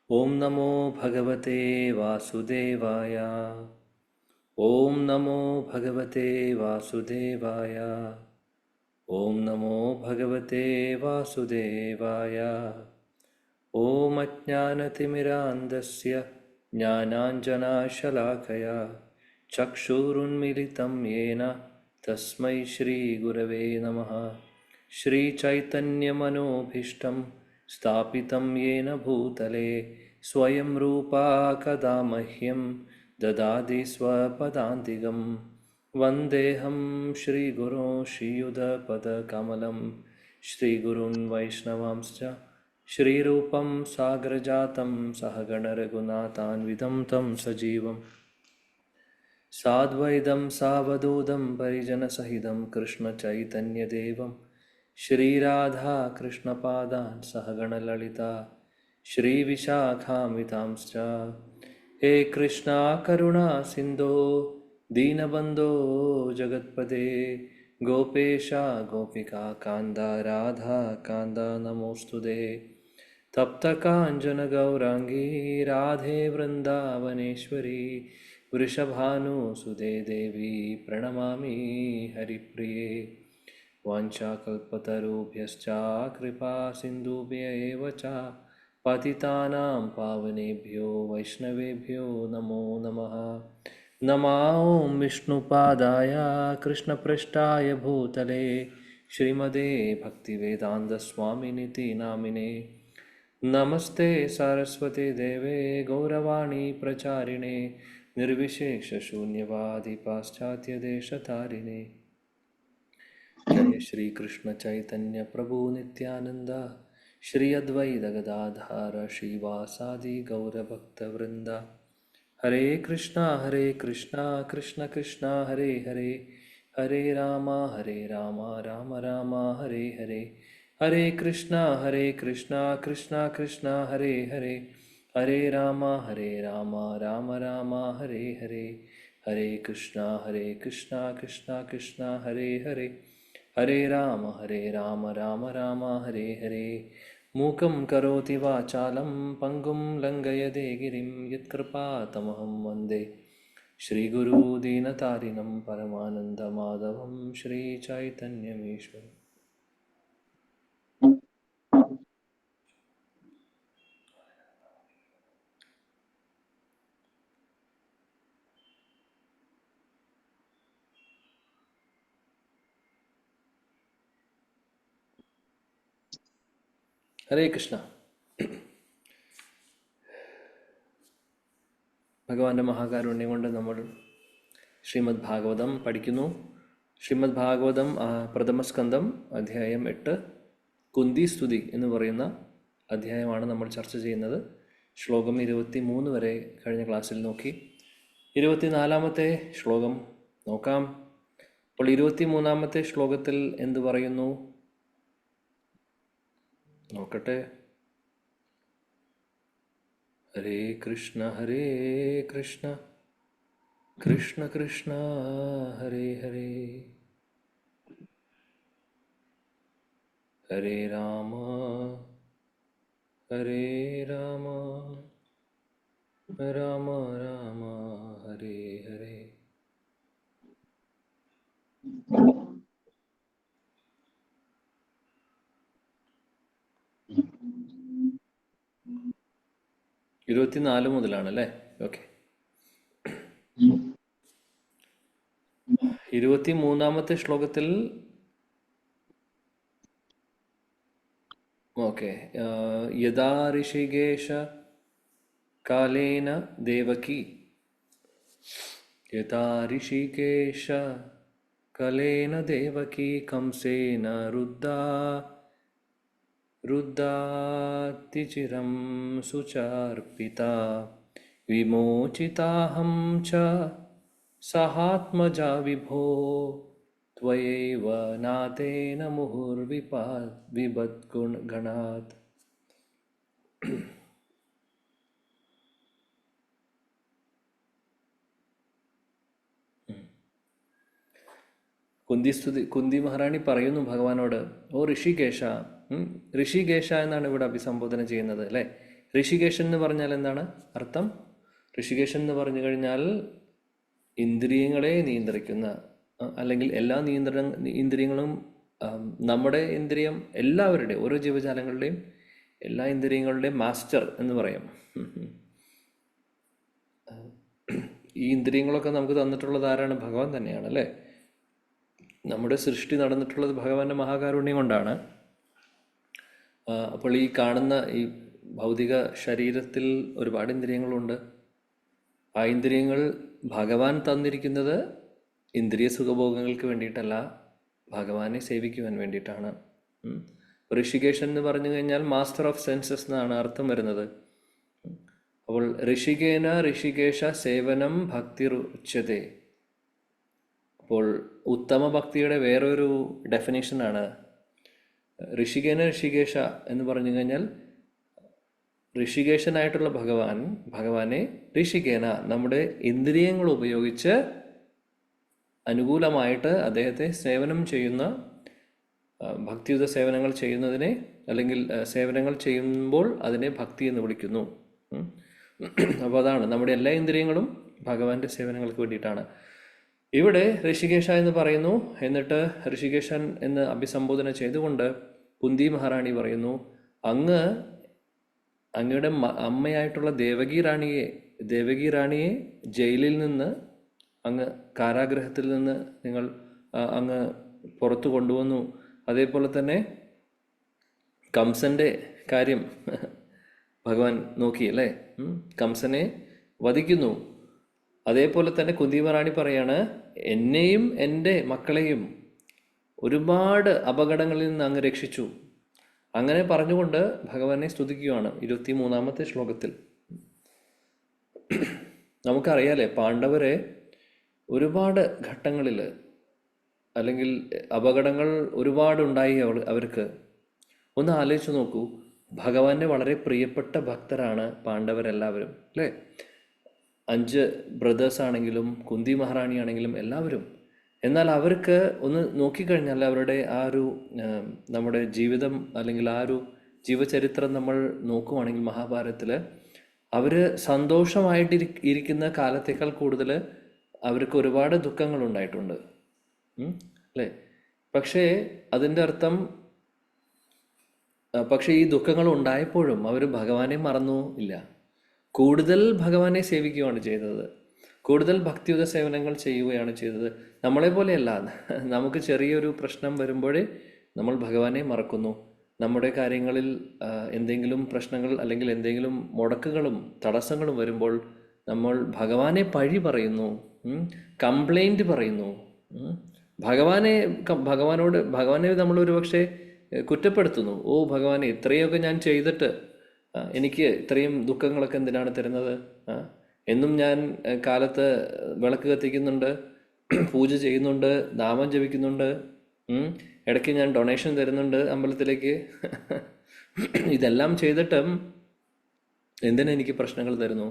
ॐ नमो भगवते वासुदेवाय। ॐ नमो भगवते वासुदेवाय। ॐ नमो भगवते वासुदेवाय। ॐ अज्ञानतिमिरान्धस्य ज्ञानाञ्जनशलाकया चक्षुरुन्मिलितं येन तस्मै श्रीगुरवे नमः। श्रीचैतन्यमनोभीष्टं स्थापितं येन भूतले स्वयं रूपा कदा मह्यं ददाति स्वपदान्तिकं। वन्देऽहं श्रीगुरो श्रीयुधपदकमलं श्रीगुरून् वैष्णवांश्च श्रीरूपं साग्रजातं सहगणरघुनाथान्वितं तं सजीवं साद्वैतं सावधूतं परिजनसहितं कृष्णचैतन्यदेवं श्रीराधा कृष्णपादान् सहगणललिता श्रीविशाखान्वितांश्च। हे कृष्णा करुणा सिन्धो दीनबन्धो जगत्पते गोपेश गोपिका कान्द राधा कान्द नमोऽस्तुते। तप्तकाञ्चनगौराङ्गी राधे वृन्दावनेश्वरी वृषभानुसुते देवी प्रणमामि हरिप्रिये। वाञ्छाकल्पतरुभ्यश्च कृपा सिन्धुभ्य एव च पतितानां पावनेभ्यो वैष्णवेभ्यो नमो नमः। नमो विष्णुपादाय कृष्णपृष्ठाय भूतले श्रीमते भक्तिवेदान्तस्वामिनिति नामिने। नमस्ते सरस्वती देवे गौरवाणी प्रचारिणे निर्विशेषशून्यवादी पाश्चात्यदेशतारिणे। जय श्री कृष्ण चैतन्य प्रभु नित्यानंद श्री अद्वैत गदाधर श्रीवासादि गौरभक्तवृंद। हरे कृष्णा कृष्ण कृष्ण हरे हरे, हरे राम राम राम हरे हरे। हरे कृष्णा कृष्ण कृष्ण हरे हरे, हरे राम राम राम हरे हरे। हरे कृष्णा कृष्ण कृष्ण हरे हरे, हरे राम राम राम हरे हरे। मूकं करोति वाचालं पङ्गुं लङ्घयते गिरिं यत्कृपातमहं वन्दे श्रीगुरुदीनतारिणं परमानन्दमाधवं श्रीचैतन्यमीश्वरम्। ഹരേ കൃഷ്ണ. ഭഗവാന്റെ മഹാകാരുണ്യം കൊണ്ട് നമ്മൾ ശ്രീമദ് ഭാഗവതം പഠിക്കുന്നു. ശ്രീമദ് ഭാഗവതം പ്രഥമസ്കന്ധം അധ്യായം 8 കുന്തി സ്തുതി എന്ന് പറയുന്ന അധ്യായമാണ് നമ്മൾ ചർച്ച ചെയ്യുന്നത്. ശ്ലോകം 23 വരെ കഴിഞ്ഞ ക്ലാസ്സിൽ നോക്കി. 24-ാമത്തെ ശ്ലോകം നോക്കാം. അപ്പോൾ 23-ാമത്തെ ശ്ലോകത്തിൽ എന്ത് പറയുന്നു നോക്കട്ടെ. ഹരേ കൃഷ്ണ കൃഷ്ണ കൃഷ്ണ ഹരേ ഹരേ, ഹരേ രാമ രാമ രാമ ഹരേ ഹരേ. ഇരുപത്തിനാല് മുതലാണല്ലേ? ഓക്കെ. 23-ാമത്തെ ശ്ലോകത്തിൽ ഓക്കെ, യഥാ ഋഷികേശ കാലേന ദേവകി, യഥാ ഋഷികേശ കലേന ദേവകി കംസേന രുദ്ധാതിചിരം സുചാർപ്പിതാ വിമോചിതാഹം ച സഹാത്മജാ വിഭോ ത്വയൈവ നാഥേന മുഹുർവിപദ്ഗണാത്. കുന്തി മഹാറാണി പറയുന്നു ഭഗവാനോട്, ഓ ഋഷികേശ. ഋഷികേശ എന്നാണ് ഇവിടെ അഭിസംബോധന ചെയ്യുന്നത് അല്ലേ? ഋഷികേശൻ എന്ന് പറഞ്ഞാൽ എന്താണ് അർത്ഥം? ഋഷികേശൻ എന്ന് പറഞ്ഞു കഴിഞ്ഞാൽ ഇന്ദ്രിയങ്ങളെ നിയന്ത്രിക്കുന്ന, അല്ലെങ്കിൽ എല്ലാ ഇന്ദ്രിയങ്ങളും, നമ്മുടെ ഇന്ദ്രിയം എല്ലാവരുടെയും, ഓരോ ജീവജാലങ്ങളുടെയും എല്ലാ ഇന്ദ്രിയങ്ങളുടെയും മാസ്റ്റർ എന്ന് പറയാം. ഈ ഇന്ദ്രിയങ്ങളൊക്കെ നമുക്ക് തന്നിട്ടുള്ളത് ആരാണ്? ഭഗവാൻ തന്നെയാണ് അല്ലേ? നമ്മുടെ സൃഷ്ടി നടന്നിട്ടുള്ളത് ഭഗവാന്റെ മഹാകാരുണ്യം കൊണ്ടാണ്. അപ്പോൾ ഈ കാണുന്ന ഈ ഭൗതിക ശരീരത്തിൽ ഒരുപാട് ഇന്ദ്രിയങ്ങളുണ്ട്. ആ ഇന്ദ്രിയങ്ങൾ ഭഗവാൻ തന്നിരിക്കുന്നത് ഇന്ദ്രിയ സുഖഭോഗങ്ങൾക്ക് വേണ്ടിയിട്ടല്ല, ഭഗവാനെ സേവിക്കുവാൻ വേണ്ടിയിട്ടാണ്. ഋഷികേശൻ എന്ന് പറഞ്ഞു കഴിഞ്ഞാൽ മാസ്റ്റർ ഓഫ് സെൻസസ് എന്നാണ് അർത്ഥം വരുന്നത്. അപ്പോൾ ഋഷികേന ഋഷികേശ സേവനം ഭക്തിർ ഉച്യതേ. അപ്പോൾ ഉത്തമ ഭക്തിയുടെ വേറൊരു ഡെഫിനേഷനാണ് ഋഷികേന ഋഷികേശ എന്ന് പറഞ്ഞു കഴിഞ്ഞാൽ, ഋഷികേശനായിട്ടുള്ള ഭഗവാനെ ഋഷികേന നമ്മുടെ ഇന്ദ്രിയങ്ങൾ ഉപയോഗിച്ച് അനുകൂലമായിട്ട് അദ്ദേഹത്തെ സേവനം ചെയ്യുന്ന, ഭക്തിയുത സേവനങ്ങൾ ചെയ്യുന്നതിനെ, അല്ലെങ്കിൽ സേവനങ്ങൾ ചെയ്യുമ്പോൾ അതിനെ ഭക്തി എന്ന് വിളിക്കുന്നു. അപ്പോൾ അതാണ് നമ്മുടെ എല്ലാ ഇന്ദ്രിയങ്ങളും ഭഗവാന്റെ സേവനങ്ങൾക്ക് വേണ്ടിയിട്ടാണ്. ഇവിടെ ഋഷികേശ എന്ന് പറയുന്നു. എന്നിട്ട് ഋഷികേശൻ എന്ന് അഭിസംബോധന ചെയ്തുകൊണ്ട് കുന്തി മഹാറാണി പറയുന്നു, അങ്ങയുടെ അമ്മയായിട്ടുള്ള ദേവകി റാണിയെ ജയിലിൽ നിന്ന്, അങ്ങ് കാരാഗ്രഹത്തിൽ നിന്ന് നിങ്ങൾ അങ്ങ് പുറത്തു കൊണ്ടുവന്നു. അതേപോലെ തന്നെ കംസന്റെ കാര്യം ഭഗവാൻ നോക്കി അല്ലേ? കംസനെ വധിക്കുന്നു. അതേപോലെ തന്നെ കുന്തി മഹാറാണി പറയാണ്, എന്നെയും എൻ്റെ മക്കളെയും ഒരുപാട് അപകടങ്ങളിൽ നിന്ന് അങ്ങ് രക്ഷിച്ചു. അങ്ങനെ പറഞ്ഞുകൊണ്ട് ഭഗവാനെ സ്തുതിക്കുകയാണ് 23-ാമത്തെ ശ്ലോകത്തിൽ. നമുക്കറിയാലേ, പാണ്ഡവരെ ഒരുപാട് ഘട്ടങ്ങളിൽ, അല്ലെങ്കിൽ അപകടങ്ങൾ ഒരുപാടുണ്ടായി അവർക്ക്. ഒന്ന് ആലോചിച്ച് നോക്കൂ, ഭഗവാന്റെ വളരെ പ്രിയപ്പെട്ട ഭക്തരാണ് പാണ്ഡവരെല്ലാവരും അല്ലേ? 5 ബ്രദേഴ്സ് ആണെങ്കിലും കുന്തി മഹാറാണി ആണെങ്കിലും എല്ലാവരും. എന്നാൽ അവർക്ക് ഒന്ന് നോക്കിക്കഴിഞ്ഞാൽ അവരുടെ ആ ഒരു നമ്മുടെ ജീവിതം, അല്ലെങ്കിൽ ആ ഒരു ജീവചരിത്രം നമ്മൾ നോക്കുവാണെങ്കിൽ മഹാഭാരതത്തിൽ അവർ സന്തോഷമായിട്ടിരിക്കുന്ന കാലത്തേക്കാൾ കൂടുതൽ അവർക്ക് ഒരുപാട് ദുഃഖങ്ങൾ ഉണ്ടായിട്ടുണ്ട് അല്ലേ? പക്ഷേ അതിൻ്റെ അർത്ഥം, പക്ഷേ ഈ ദുഃഖങ്ങൾ ഉണ്ടായപ്പോഴും അവർ ഭഗവാനെ മറന്നു ഇല്ല. കൂടുതൽ ഭഗവാനെ സേവിക്കുകയാണ് ചെയ്തത്, കൂടുതൽ ഭക്തിയുത സേവനങ്ങൾ ചെയ്യുകയാണ് ചെയ്തത്. നമ്മളെ പോലെയല്ല, നമുക്ക് ചെറിയൊരു പ്രശ്നം വരുമ്പോഴേ നമ്മൾ ഭഗവാനെ മറക്കുന്നു. നമ്മുടെ കാര്യങ്ങളിൽ എന്തെങ്കിലും പ്രശ്നങ്ങൾ അല്ലെങ്കിൽ എന്തെങ്കിലും മുടക്കുകളും തടസ്സങ്ങളും വരുമ്പോൾ നമ്മൾ ഭഗവാനെ പഴി പറയുന്നു, കംപ്ലൈൻറ്റ് പറയുന്നു. ഭഗവാനെ നമ്മൾ ഒരു പക്ഷേ കുറ്റപ്പെടുത്തുന്നു. ഓ ഭഗവാനെ, ഇത്രയൊക്കെ ഞാൻ ചെയ്തിട്ട് എനിക്ക് ഇത്രയും ദുഃഖങ്ങളൊക്കെ എന്തിനാണ് തരുന്നത്? എന്നും ഞാൻ കാലത്ത് വിളക്ക് കത്തിക്കുന്നുണ്ട്, പൂജ ചെയ്യുന്നുണ്ട്, നാമം ജപിക്കുന്നുണ്ട്, ഇടയ്ക്ക് ഞാൻ ഡൊണേഷൻ തരുന്നുണ്ട് അമ്പലത്തിലേക്ക്. ഇതെല്ലാം ചെയ്തിട്ടും എന്തിനാ എനിക്ക് പ്രശ്നങ്ങൾ തരുന്നു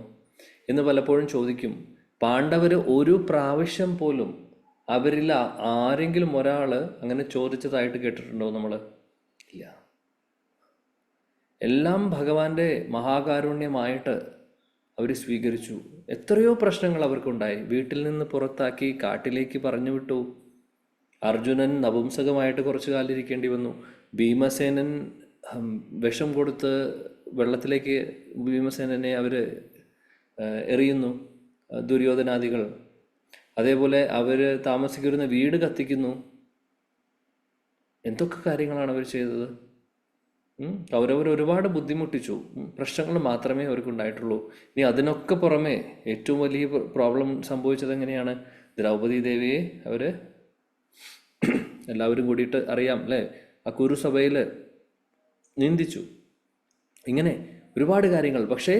എന്ന് പലപ്പോഴും ചോദിക്കും. പാണ്ഡവർ ഒരു പ്രാവശ്യം പോലും അവരിൽ ആരെങ്കിലും ഒരാൾ അങ്ങനെ ചോദിച്ചതായിട്ട് കേട്ടിട്ടുണ്ടോ നമ്മൾ? ഇല്ല. എല്ലാം ഭഗവാന്റെ മഹാകാരുണ്യമായിട്ട് അവർ സ്വീകരിച്ചു. എത്രയോ പ്രശ്നങ്ങൾ അവർക്കുണ്ടായി. വീട്ടിൽ നിന്ന് പുറത്താക്കി കാട്ടിലേക്ക് പറഞ്ഞു വിട്ടു. അർജുനൻ നപുംസകമായിട്ട് കുറച്ചു കാലം ഇരിക്കേണ്ടി വന്നു. ഭീമസേനൻ വിഷം കൊടുത്ത് വെള്ളത്തിലേക്ക് ഭീമസേനനെ അവർ എറിയുന്നു, ദുര്യോധനാദികൾ. അതേപോലെ അവർ താമസിക്കുന്ന വീട് കത്തിക്കുന്നു. എന്തൊക്കെ കാര്യങ്ങളാണ് അവർ ചെയ്തത്? അവരവർ ഒരുപാട് ബുദ്ധിമുട്ടിച്ചു. പ്രശ്നങ്ങൾ മാത്രമേ അവർക്കുണ്ടായിട്ടുള്ളൂ. ഇനി അതിനൊക്കെ പുറമെ ഏറ്റവും വലിയ പ്രോബ്ലം സംഭവിച്ചത് എങ്ങനെയാണ്? ദ്രൗപദി ദേവിയെ അവർ എല്ലാവരും കൂടിയിട്ട് അറിയാം അല്ലേ, ആ കുരുസഭയിൽ നിന്ദിച്ചു. ഇങ്ങനെ ഒരുപാട് കാര്യങ്ങൾ. പക്ഷേ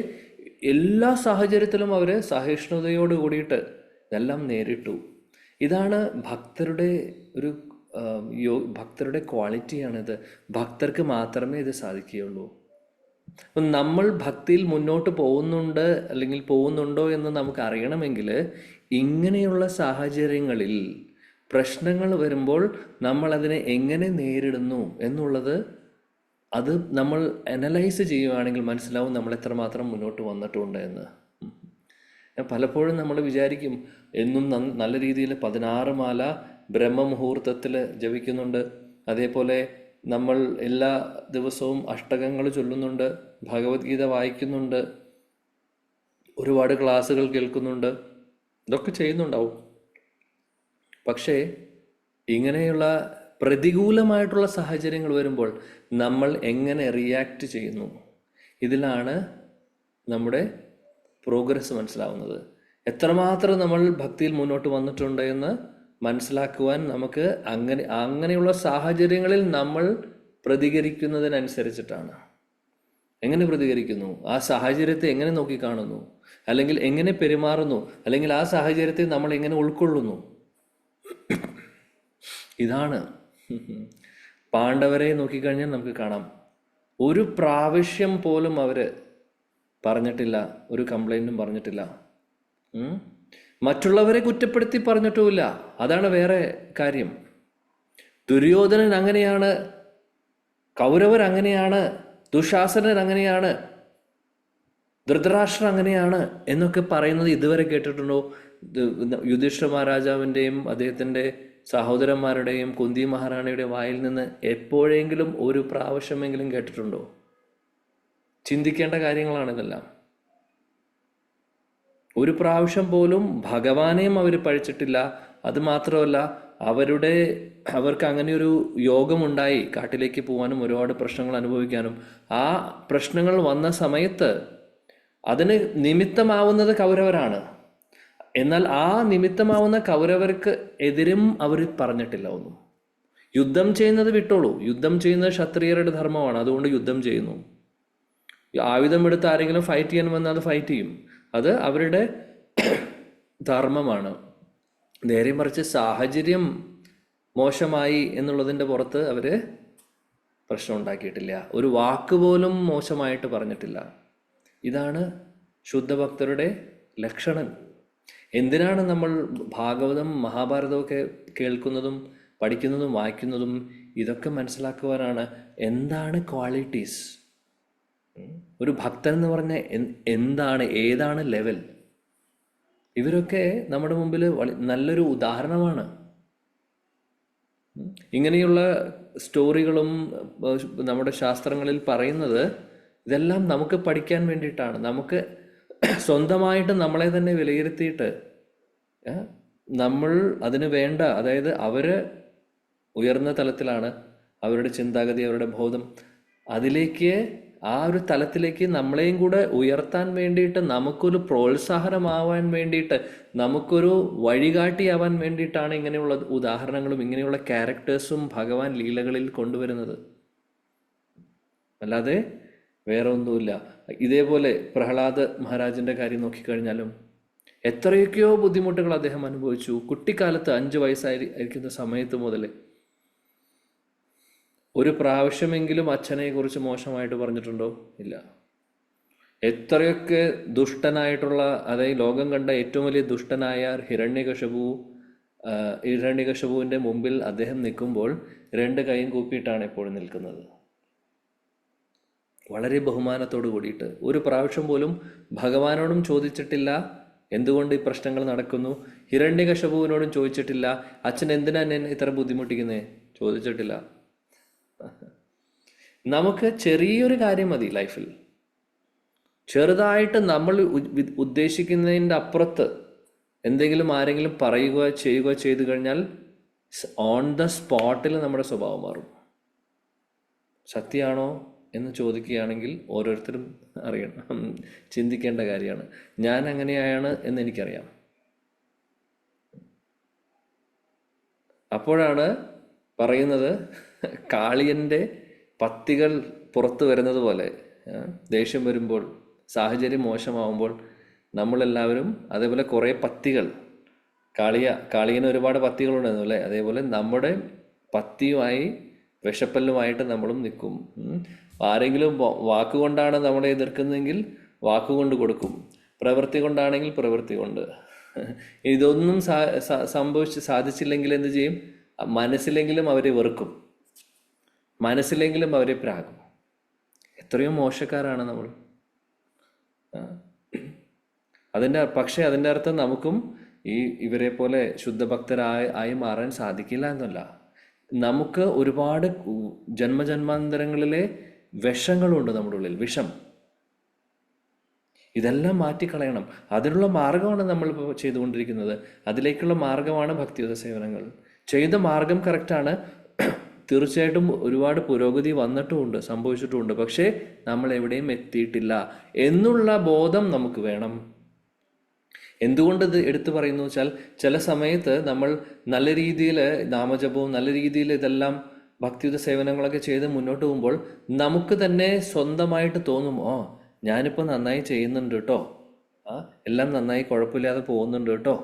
എല്ലാ സാഹചര്യത്തിലും അവർ സഹിഷ്ണുതയോട് കൂടിയിട്ട് ഇതെല്ലാം നേരിട്ടു. ഇതാണ് ഭക്തരുടെ ഒരു ഭക്തരുടെ ക്വാളിറ്റിയാണിത്. ഭക്തർക്ക് മാത്രമേ ഇത് സാധിക്കുകയുള്ളൂ. അപ്പം നമ്മൾ ഭക്തിയിൽ മുന്നോട്ട് പോകുന്നുണ്ട് അല്ലെങ്കിൽ പോകുന്നുണ്ടോ എന്ന് നമുക്ക് അറിയണമെങ്കിൽ ഇങ്ങനെയുള്ള സാഹചര്യങ്ങളിൽ പ്രശ്നങ്ങൾ വരുമ്പോൾ നമ്മൾ അതിനെ എങ്ങനെ നേരിടുന്നു എന്നുള്ളത് അത് നമ്മൾ അനലൈസ് ചെയ്യുകയാണെങ്കിൽ മനസ്സിലാവും നമ്മൾ എത്രമാത്രം മുന്നോട്ട് വന്നിട്ടുണ്ട് എന്ന്. പലപ്പോഴും നമ്മൾ വിചാരിക്കും എന്നും നല്ല രീതിയിൽ 16 മാല ബ്രഹ്മമുഹൂർത്തത്തിൽ ജപിക്കുന്നുണ്ട്, അതേപോലെ നമ്മൾ എല്ലാ ദിവസവും അഷ്ടകങ്ങൾ ചൊല്ലുന്നുണ്ട്, ഭഗവത്ഗീത വായിക്കുന്നുണ്ട്, ഒരുപാട് ക്ലാസ്സുകൾ കേൾക്കുന്നുണ്ട്, ഇതൊക്കെ ചെയ്യുന്നുണ്ടാവും. പക്ഷേ ഇങ്ങനെയുള്ള പ്രതികൂലമായിട്ടുള്ള സാഹചര്യങ്ങൾ വരുമ്പോൾ നമ്മൾ എങ്ങനെ റിയാക്ട് ചെയ്യുന്നു, ഇതിലാണ് നമ്മുടെ പ്രോഗ്രസ് മനസ്സിലാവുന്നത്. എത്രമാത്രം നമ്മൾ ഭക്തിയിൽ മുന്നോട്ട് വന്നിട്ടുണ്ട് എന്ന് മനസ്സിലാക്കുവാൻ നമുക്ക് അങ്ങനെയുള്ള സാഹചര്യങ്ങളിൽ നമ്മൾ പ്രതികരിക്കുന്നതിനനുസരിച്ചിട്ടാണ്. എങ്ങനെ പ്രതികരിക്കുന്നു, ആ സാഹചര്യത്തെ എങ്ങനെ നോക്കിക്കാണുന്നു, അല്ലെങ്കിൽ എങ്ങനെ പെരുമാറുന്നു, അല്ലെങ്കിൽ ആ സാഹചര്യത്തെ നമ്മൾ എങ്ങനെ ഉൾക്കൊള്ളുന്നു, ഇതാണ്. പാണ്ഡവരെ നോക്കിക്കഴിഞ്ഞാൽ നമുക്ക് കാണാം, ഒരു പ്രാവശ്യം പോലും അവർ പറഞ്ഞിട്ടില്ല, ഒരു കംപ്ലൈൻറ്റും പറഞ്ഞിട്ടില്ല. മറ്റുള്ളവരെ കുറ്റപ്പെടുത്തി പറഞ്ഞിട്ടുമില്ല. അതാണ് വേറെ കാര്യം. ദുര്യോധനൻ അങ്ങനെയാണ്, കൗരവർ അങ്ങനെയാണ്, ദുശാസനൻ അങ്ങനെയാണ്, ധൃതരാഷ്ട്രർ അങ്ങനെയാണ് എന്നൊക്കെ പറയുന്നത് ഇതുവരെ കേട്ടിട്ടുണ്ടോ? യുധിഷ്ഠിര മഹാരാജാവിൻ്റെയും അദ്ദേഹത്തിൻ്റെ സഹോദരന്മാരുടെയും കുന്തി മഹാറാണിയുടെ വായിൽ നിന്ന് എപ്പോഴെങ്കിലും ഒരു പ്രാവശ്യമെങ്കിലും കേട്ടിട്ടുണ്ടോ? ചിന്തിക്കേണ്ട കാര്യങ്ങളാണ് ഇതെല്ലാം. ഒരു പ്രാവശ്യം പോലും ഭഗവാനെയും അവർ പഴിച്ചിട്ടില്ല. അത് മാത്രമല്ല, അവർക്ക് അങ്ങനെയൊരു യോഗമുണ്ടായി കാട്ടിലേക്ക് പോകാനും ഒരുപാട് പ്രശ്നങ്ങൾ അനുഭവിക്കാനും. ആ പ്രശ്നങ്ങൾ വന്ന സമയത്ത് അതിന് നിമിത്തമാവുന്നത് കൗരവരാണ്. എന്നാൽ ആ നിമിത്തമാവുന്ന കൗരവർക്ക് എതിരും അവർ പറഞ്ഞിട്ടില്ല ഒന്നും. യുദ്ധം ചെയ്യുന്നത് വിട്ടോളൂ, യുദ്ധം ചെയ്യുന്നത് ക്ഷത്രിയരുടെ ധർമ്മമാണ്, അതുകൊണ്ട് യുദ്ധം ചെയ്യുന്നു. ആയുധമെടുത്ത് ആരെങ്കിലും ഫൈറ്റ് ചെയ്യാൻ വന്നാൽ അത് ഫൈറ്റ് ചെയ്യും, അത് അവരുടെ ധർമ്മമാണ്. നേരെ മറിച്ച് സാഹചര്യം മോശമായി എന്നുള്ളതിൻ്റെ പുറത്ത് അവർ പ്രശ്നം ഉണ്ടാക്കിയിട്ടില്ല, ഒരു വാക്ക് പോലും മോശമായിട്ട് പറഞ്ഞിട്ടില്ല. ഇതാണ് ശുദ്ധഭക്തരുടെ ലക്ഷണം. എന്തിനാണ് നമ്മൾ ഭാഗവതം മഹാഭാരതമൊക്കെ കേൾക്കുന്നതും പഠിക്കുന്നതും വായിക്കുന്നതും? ഇതൊക്കെ മനസ്സിലാക്കുവാനാണ്. എന്താണ് ക്വാളിറ്റീസ്, ഒരു ഭക്തൻ എന്ന് പറഞ്ഞാൽ എന്താണ്, ഏതാണ് ലെവൽ? ഇവരൊക്കെ നമ്മുടെ മുമ്പിൽ നല്ലൊരു ഉദാഹരണമാണ്. ഇങ്ങനെയുള്ള സ്റ്റോറികളും നമ്മുടെ ശാസ്ത്രങ്ങളിൽ പറയുന്നത് ഇതെല്ലാം നമുക്ക് പഠിക്കാൻ വേണ്ടിയിട്ടാണ്. നമുക്ക് സ്വന്തമായിട്ട് നമ്മളെ തന്നെ വിലയിരുത്തിയിട്ട് നമ്മൾ അതിന് വേണ്ട, അതായത് അവർ ഉയർന്ന തലത്തിലാണ്, അവരുടെ ചിന്താഗതി, അവരുടെ ബോധം, അതിലേക്ക് ആ ഒരു തലത്തിലേക്ക് നമ്മളെയും കൂടെ ഉയർത്താൻ വേണ്ടിയിട്ട്, നമുക്കൊരു പ്രോത്സാഹനമാവാൻ വേണ്ടിയിട്ട്, നമുക്കൊരു വഴികാട്ടിയാവാൻ വേണ്ടിയിട്ടാണ് ഇങ്ങനെയുള്ള ഉദാഹരണങ്ങളും ഇങ്ങനെയുള്ള ക്യാരക്ടേഴ്സും ഭഗവാൻ ലീലകളിൽ കൊണ്ടുവരുന്നത്. അല്ലാതെ വേറെ ഒന്നുമില്ല. ഇതേപോലെ പ്രഹ്ലാദ മഹാരാജിൻ്റെ കാര്യം നോക്കിക്കഴിഞ്ഞാലും എത്രയൊക്കെയോ ബുദ്ധിമുട്ടുകൾ അദ്ദേഹം അനുഭവിച്ചു. കുട്ടിക്കാലത്ത് 5 വയസ്സായിരിക്കുന്ന സമയത്ത് മുതൽ ഒരു പ്രാവശ്യമെങ്കിലും അച്ഛനെക്കുറിച്ച് മോശമായിട്ട് പറഞ്ഞിട്ടുണ്ടോ? ഇല്ല. എത്രയൊക്കെ ദുഷ്ടനായിട്ടുള്ള, അതായത് ലോകം കണ്ട ഏറ്റവും വലിയ ദുഷ്ടനായ ഹിരണ്യകശിപുവിൻ്റെ മുമ്പിൽ അദ്ദേഹം നിൽക്കുമ്പോൾ 2 കൈയും കൂപ്പിയിട്ടാണ് എപ്പോഴും നിൽക്കുന്നത്, വളരെ ബഹുമാനത്തോട് കൂടിയിട്ട്. ഒരു പ്രാവശ്യം പോലും ഭഗവാനോടും ചോദിച്ചിട്ടില്ല എന്തുകൊണ്ട് ഈ പ്രശ്നങ്ങൾ നടക്കുന്നു, ഹിരണ്യകശിപുവിനോടും ചോദിച്ചിട്ടില്ല അച്ഛൻ എന്തിനാ എന്നെ ഇത്ര ബുദ്ധിമുട്ടിക്കുന്നേ, ചോദിച്ചിട്ടില്ല. നമുക്ക് ചെറിയൊരു കാര്യം മതി ലൈഫിൽ, ചെറുതായിട്ട് നമ്മൾ ഉദ്ദേശിക്കുന്നതിൻ്റെ അപ്പുറത്ത് എന്തെങ്കിലും ആരെങ്കിലും ചെയ്യുക ചെയ്തു കഴിഞ്ഞാൽ ഓൺ ദ സ്പോട്ടിൽ നമ്മുടെ സ്വഭാവം മാറും. സത്യമാണോ എന്ന് ചോദിക്കുകയാണെങ്കിൽ ഓരോരുത്തരും അറിയണം, ചിന്തിക്കേണ്ട കാര്യമാണ്. ഞാൻ അങ്ങനെയാണ് എന്ന് എനിക്കറിയാം. അപ്പോഴാണ് പറയുന്നത്, കാളിയൻ്റെ പത്തികൾ പുറത്തു വരുന്നത് പോലെ ദേഷ്യം വരുമ്പോൾ, സാഹചര്യം മോശമാവുമ്പോൾ നമ്മളെല്ലാവരും അതേപോലെ കുറേ പത്തികൾ, കാളിയന് ഒരുപാട് പത്തികളുണ്ടായിരുന്നു അല്ലേ, അതേപോലെ നമ്മുടെ പത്തിയുമായി വിഷപ്പല്ലുമായിട്ട് നമ്മളും നിൽക്കും. ആരെങ്കിലും വാക്കുകൊണ്ടാണ് നമ്മളെ എതിർക്കുന്നതെങ്കിൽ വാക്കുകൊണ്ട് കൊടുക്കും, പ്രവൃത്തി കൊണ്ടാണെങ്കിൽ പ്രവൃത്തി കൊണ്ട്. ഇതൊന്നും സാധിച്ചില്ലെങ്കിൽ എന്ത് ചെയ്യും? മനസ്സിലെങ്കിലും അവരെ വെറുക്കും, മനസ്സിലെങ്കിലും അവരെ പ്രാകും. എത്രയോ മോശക്കാരാണ് നമ്മൾ. പക്ഷേ അതിൻ്റെ അർത്ഥം നമുക്കും ഇവരെ പോലെ ശുദ്ധഭക്തരായി മാറാൻ സാധിക്കില്ല എന്നല്ല. നമുക്ക് ഒരുപാട് ജന്മജന്മാന്തരങ്ങളിലെ വിഷങ്ങളുണ്ട് നമ്മുടെ ഉള്ളിൽ, വിഷം. ഇതെല്ലാം മാറ്റിക്കളയണം. അതിനുള്ള മാർഗമാണ് നമ്മളിപ്പോൾ ചെയ്തുകൊണ്ടിരിക്കുന്നത്. അതിലേക്കുള്ള മാർഗമാണ് ഭക്തിയുത സേവനങ്ങൾ. ചെയ്ത മാർഗം കറക്റ്റാണ്. തീർച്ചയായിട്ടും ഒരുപാട് പുരോഗതി വന്നിട്ടുമുണ്ട്, സംഭവിച്ചിട്ടുമുണ്ട്. പക്ഷേ നമ്മൾ എവിടെയും എത്തിയിട്ടില്ല എന്നുള്ള ബോധം നമുക്ക് വേണം. എന്തുകൊണ്ടിത് എടുത്തു പറയുന്നു വെച്ചാൽ, ചില സമയത്ത് നമ്മൾ നല്ല രീതിയിൽ നാമജപവും നല്ല രീതിയിൽ ഇതെല്ലാം ഭക്തിയുത സേവനങ്ങളൊക്കെ ചെയ്ത് മുന്നോട്ട് പോകുമ്പോൾ നമുക്ക് തന്നെ സ്വന്തമായിട്ട് തോന്നും, ഞാനിപ്പോൾ നന്നായി ചെയ്യുന്നുണ്ട് കേട്ടോ, എല്ലാം നന്നായി കുഴപ്പമില്ലാതെ പോകുന്നുണ്ട് കേട്ടോ,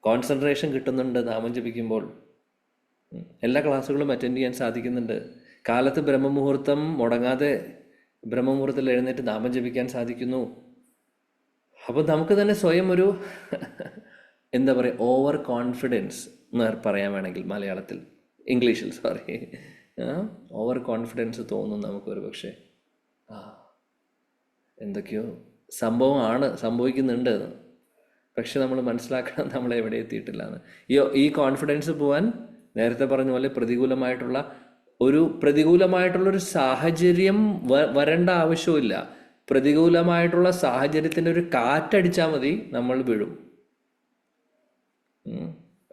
കോൺസെൻട്രേഷൻ കിട്ടുന്നുണ്ട് നാമം ജപിക്കുമ്പോൾ, എല്ലാ ക്ലാസ്സുകളും അറ്റൻഡ് ചെയ്യാൻ സാധിക്കുന്നുണ്ട്, കാലത്ത് ബ്രഹ്മമുഹൂർത്തം മുടങ്ങാതെ ബ്രഹ്മമുഹൂർത്തത്തിൽ എഴുന്നേറ്റ് നാമം ജപിക്കാൻ സാധിക്കുന്നു. അപ്പോൾ നമുക്ക് തന്നെ സ്വയം ഒരു എന്താ പറയുക, ഓവർ കോൺഫിഡൻസ് എന്ന് പറയാൻ വേണമെങ്കിൽ മലയാളത്തിൽ, ഇംഗ്ലീഷിൽ സോറി, ഓവർ കോൺഫിഡൻസ് തോന്നും നമുക്കൊരു പക്ഷേ. എന്തൊക്കെയോ സംഭവിക്കുന്നുണ്ട്, പക്ഷെ നമ്മൾ മനസ്സിലാക്കണം നമ്മൾ എവിടെ എത്തിയിട്ടില്ല എന്ന്. ഈ കോൺഫിഡൻസ് പോകാൻ നേരത്തെ പറഞ്ഞ പോലെ പ്രതികൂലമായിട്ടുള്ളൊരു സാഹചര്യം വരേണ്ട ആവശ്യമില്ല. പ്രതികൂലമായിട്ടുള്ള സാഹചര്യത്തിൻ്റെ ഒരു കാറ്റടിച്ചാൽ മതി, നമ്മൾ വീഴും.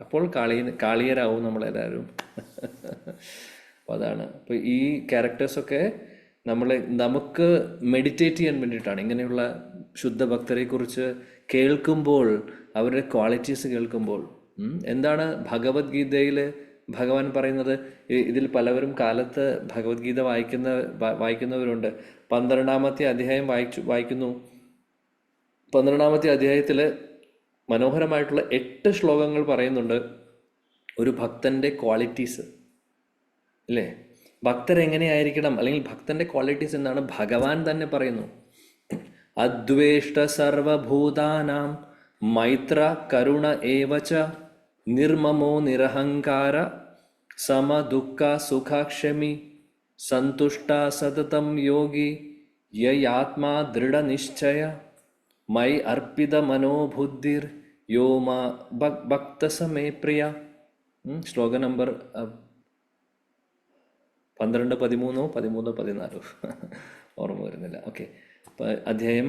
അപ്പോൾ കാളിയരാവും നമ്മളെല്ലാവരും. അപ്പോൾ അതാണ്. അപ്പോൾ ഈ ക്യാരക്ടേഴ്സൊക്കെ നമുക്ക് മെഡിറ്റേറ്റ് ചെയ്യാൻ വേണ്ടിയിട്ടാണ്. ഇങ്ങനെയുള്ള ശുദ്ധഭക്തരെക്കുറിച്ച് കേൾക്കുമ്പോൾ, അവരുടെ ക്വാളിറ്റീസ് കേൾക്കുമ്പോൾ, എന്താണ് ഭഗവത്ഗീതയിൽ ഭഗവാൻ പറയുന്നത്. ഇതിൽ പലവരും കാലത്ത് ഭഗവത്ഗീത വായിക്കുന്നവരുണ്ട്. 12-ാമത്തെ അധ്യായം വായിക്കുന്നു. 12-ാമത്തെ അധ്യായത്തിൽ മനോഹരമായിട്ടുള്ള 8 ശ്ലോകങ്ങൾ പറയുന്നുണ്ട് ഒരു ഭക്തൻ്റെ ക്വാളിറ്റീസ്, അല്ലേ? ഭക്തരെങ്ങനെയായിരിക്കണം, അല്ലെങ്കിൽ ഭക്തൻ്റെ ക്വാളിറ്റീസ് എന്താണ് ഭഗവാൻ തന്നെ പറയുന്നു. അദ്വേഷ്ട സർവഭൂതാനാം മൈത്ര കരുണ ഏവച നിർമ്മമോ നിരഹങ്കാര സമദുഃഖ സുഖാക്ഷമി സന്തുഷ്ട സതതം യോഗി യയാത്മാ ദൃഢനിശ്ചയ മൈ അർപ്പിത മനോബുദ്ധിർ യോ മാ ഭക്തസമേ പ്രിയ. ശ്ലോക നമ്പർ 12, 13, 14 ഓർമ്മ വരുന്നില്ല. ഓക്കെ, അധ്യായം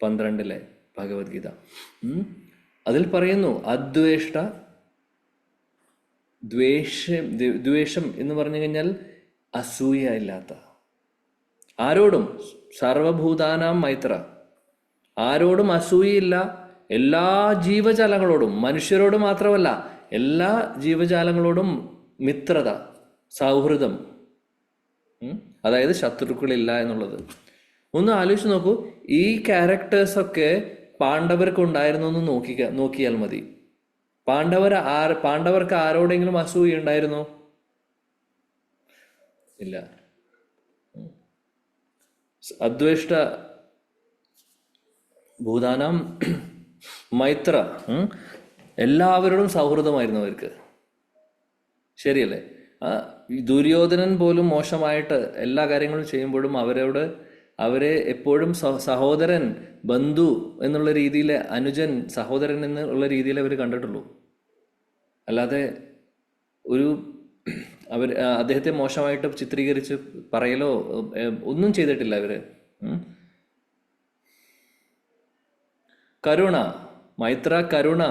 12 ഭഗവത്ഗീത. അതിൽ പറയുന്നു അദ്വേഷ്ട, ദ്വേഷം എന്ന് പറഞ്ഞു കഴിഞ്ഞാൽ അസൂയ ഇല്ലാത്ത, ആരോടും, സർവഭൂതാനാം മൈത്ര, ആരോടും അസൂയയില്ല, എല്ലാ ജീവജാലങ്ങളോടും, മനുഷ്യരോട് മാത്രമല്ല എല്ലാ ജീവജാലങ്ങളോടും മിത്രത, സൗഹൃദം, അതായത് ശത്രുക്കളില്ല എന്നുള്ളത്. ഒന്ന് ആലോചിച്ച് നോക്കൂ, ഈ ക്യാരക്ടേഴ്സൊക്കെ പാണ്ഡവർക്ക് ഉണ്ടായിരുന്നു എന്ന് നോക്കിയാൽ മതി. പാണ്ഡവർക്ക് ആരോടെങ്കിലും അസൂയ ഉണ്ടായിരുന്നോ? ഇല്ല. അദ്വേഷ്ട ഭൂതാനാം മൈത്ര, എല്ലാവരോടും സൗഹൃദമായിരുന്നു അവർക്ക്. ശരിയല്ലേ? ദുര്യോധനൻ പോലും മോശമായിട്ട് എല്ലാ കാര്യങ്ങളും ചെയ്യുമ്പോഴും അവരെ എപ്പോഴും സഹോദരൻ, ബന്ധു എന്നുള്ള രീതിയിൽ, അനുജൻ, സഹോദരൻ എന്നുള്ള രീതിയിൽ അവർ കണ്ടിട്ടുള്ളൂ. അല്ലാതെ അദ്ദേഹത്തെ മോശമായിട്ട് ചിത്രീകരിച്ച് പറയലോ ഒന്നും ചെയ്തിട്ടില്ല അവര്. കരുണ, മൈത്ര കരുണ,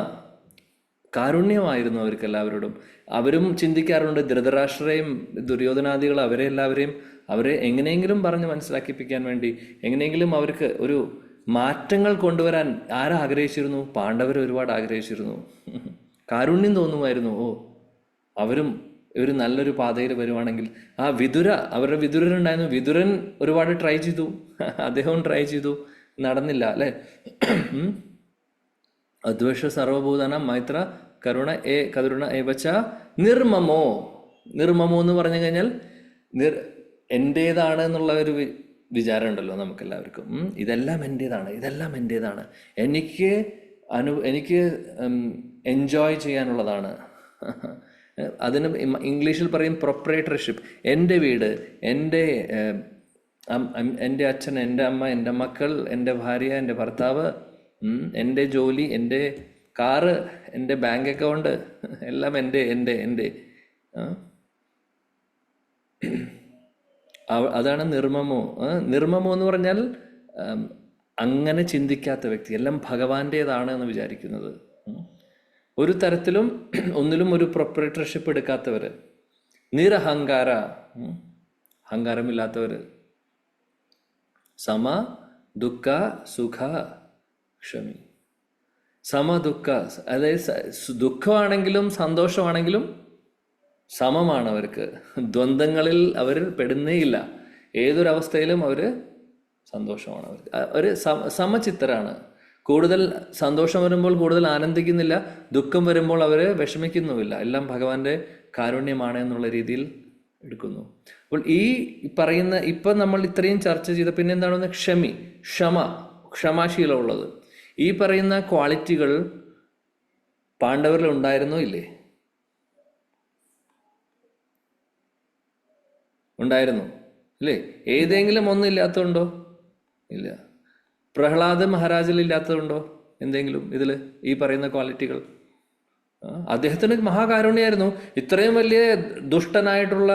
കാരുണ്യമായിരുന്നു അവർക്ക് എല്ലാവരോടും. അവരും ചിന്തിക്കാറുണ്ട്, ധൃതരാഷ്ട്രരെയും ദുര്യോധനാദികൾ അവരെ എങ്ങനെയെങ്കിലും പറഞ്ഞ് മനസ്സിലാക്കിപ്പിക്കാൻ വേണ്ടി, എങ്ങനെയെങ്കിലും അവർക്ക് ഒരു മാറ്റങ്ങൾ കൊണ്ടുവരാൻ ആഗ്രഹിച്ചിരുന്നു? പാണ്ഡവർ ഒരുപാട് ആഗ്രഹിച്ചിരുന്നു. കാരുണ്യം തോന്നുമായിരുന്നു, അവരും ഒരു നല്ലൊരു പാതയിൽ വരുവാണെങ്കിൽ. അവരുടെ വിതുരനുണ്ടായിരുന്നു, വിതുരൻ ഒരുപാട് ട്രൈ ചെയ്തു, അദ്ദേഹവും ട്രൈ ചെയ്തു, നടന്നില്ല, അല്ലേ? അദ്വേഷ സർവഭൂതാനാം മൈത്ര കരുണ ഏവച്ച നിർമ്മമോ എന്ന് പറഞ്ഞു കഴിഞ്ഞാൽ എൻ്റേതാണ് എന്നുള്ള ഒരു വിചാരം ഉണ്ടല്ലോ നമുക്കെല്ലാവർക്കും. ഇതെല്ലാം എൻ്റേതാണ്, എനിക്ക് എൻജോയ് ചെയ്യാനുള്ളതാണ്. അതിന് ഇംഗ്ലീഷിൽ പറയും പ്രൊപ്രേറ്റർഷിപ്പ്. എൻ്റെ വീട്, എൻ്റെ എൻ്റെ അച്ഛൻ, എൻ്റെ അമ്മ, എൻ്റെ മക്കൾ, എൻ്റെ ഭാര്യ, എൻ്റെ ഭർത്താവ്, എൻ്റെ ജോലി, എൻ്റെ കാറ്, എൻ്റെ ബാങ്ക് അക്കൗണ്ട്, എല്ലാം എൻ്റെ. ആ, അതാണ് നിർമ്മമോ. നിർമ്മമോ എന്ന് പറഞ്ഞാൽ ആം, അങ്ങനെ ചിന്തിക്കാത്ത വ്യക്തി, എല്ലാം ഭഗവാന്റേതാണ് എന്ന് വിചാരിക്കുന്നത്. ഉം. ഒരു തരത്തിലും ഒന്നിലും ഒരു പ്രൊപ്പറേറ്റർഷിപ്പ് എടുക്കാത്തവർ, നിരഹങ്കാര, അഹങ്കാരമില്ലാത്തവർ, സമ ദുഃഖ സുഖ ക്ഷമി. സമ ദുഃഖ, അതായത് ദുഃഖമാണെങ്കിലും സന്തോഷമാണെങ്കിലും സമമാണ് അവർക്ക്. ദ്വന്ദ്ങ്ങളിൽ അവർ പെടുന്നേയില്ല. ഏതൊരവസ്ഥയിലും അവർ സന്തോഷമാണ്. അവർക്ക് ഒരു സമചിത്തരാണ്. കൂടുതൽ സന്തോഷം വരുമ്പോൾ കൂടുതൽ ആനന്ദിക്കുന്നില്ല, ദുഃഖം വരുമ്പോൾ അവർ വിഷമിക്കുന്നുമില്ല. എല്ലാം ഭഗവാന്റെ കാരുണ്യമാണ് എന്നുള്ള രീതിയിൽ എടുക്കുന്നു. അപ്പോൾ ഈ പറയുന്ന ഇപ്പം നമ്മൾ ഇത്രയും ചർച്ച ചെയ്ത പിന്നെ എന്താണെന്ന് ക്ഷമാശീലമുള്ളത്. ഈ പറയുന്ന ക്വാളിറ്റികൾ പാണ്ഡവരിൽ ഉണ്ടായിരുന്നോ ഇല്ലേ? ഉണ്ടായിരുന്നു അല്ലേ? ഏതെങ്കിലും ഒന്നില്ലാത്തതുണ്ടോ? ഇല്ല. പ്രഹ്ലാദ് മഹാരാജിൽ ഇല്ലാത്തതുണ്ടോ എന്തെങ്കിലും ഇതിൽ ഈ പറയുന്ന ക്വാളിറ്റികൾ? അദ്ദേഹത്തിന് മഹാകാരുണ്യായിരുന്നു. ഇത്രയും വലിയ ദുഷ്ടനായിട്ടുള്ള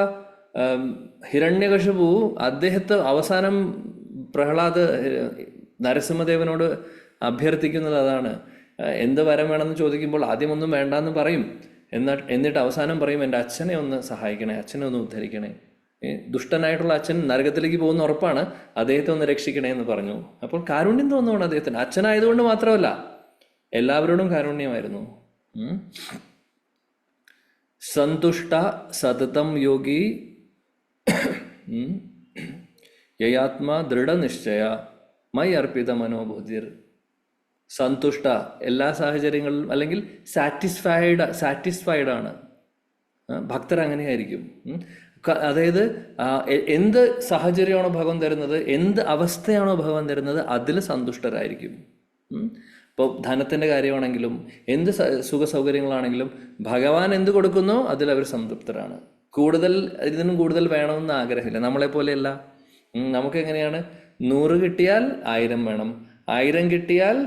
ഹിരണ്യകശിപു അദ്ദേഹത്തെ അവസാനം പ്രഹ്ലാദ് നരസിംഹദേവനോട് അഭ്യർത്ഥിക്കുന്നത് അതാണ്. എന്ത് വരം വേണമെന്ന് ചോദിക്കുമ്പോൾ ആദ്യം ഒന്നും വേണ്ടാന്ന് പറയും. എന്നിട്ട് അവസാനം പറയും, എൻ്റെ അച്ഛനെ ഒന്ന് സഹായിക്കണേ, അച്ഛനെ ഒന്ന് ഉദ്ധരിക്കണേ. ദുഷ്ടനായിട്ടുള്ള അച്ഛൻ നരകത്തിലേക്ക് പോകുന്ന ഉറപ്പാണ്, അദ്ദേഹത്തെ ഒന്ന് രക്ഷിക്കണേ എന്ന് പറഞ്ഞു. അപ്പോൾ കാരുണ്യം തോന്നുവാണ് അദ്ദേഹത്തിന്. അച്ഛനായതുകൊണ്ട് മാത്രമല്ല, എല്ലാവരോടും കാരുണ്യമായിരുന്നു. സന്തുഷ്ട സതതം യോഗി യയാത്മാ ദൃഢനിശ്ചയ മൈ അർപ്പിത മനോബുദ്ധിർ. സന്തുഷ്ട, എല്ലാ സാഹചര്യങ്ങളിലും, അല്ലെങ്കിൽ സാറ്റിസ്ഫൈഡ് ആണ്. ഭക്തർ അങ്ങനെയായിരിക്കും. അതായത് എന്ത് സാഹചര്യമാണോ ഭഗവാൻ തരുന്നത്, എന്ത് അവസ്ഥയാണോ ഭഗവാൻ തരുന്നത്, അതിൽ സന്തുഷ്ടരായിരിക്കും. ഇപ്പോൾ ധനത്തിൻ്റെ കാര്യമാണെങ്കിലും എന്ത് സുഖ സൗകര്യങ്ങളാണെങ്കിലും ഭഗവാൻ എന്ത് കൊടുക്കുന്നോ അതിൽ അവർ സംതൃപ്തരാണ്. ഇതിനും കൂടുതൽ വേണമെന്ന് ആഗ്രഹമില്ല. നമ്മളെപ്പോലെയല്ല. നമുക്കെങ്ങനെയാണ്, 100 കിട്ടിയാൽ 1000 വേണം, 1000 കിട്ടിയാൽ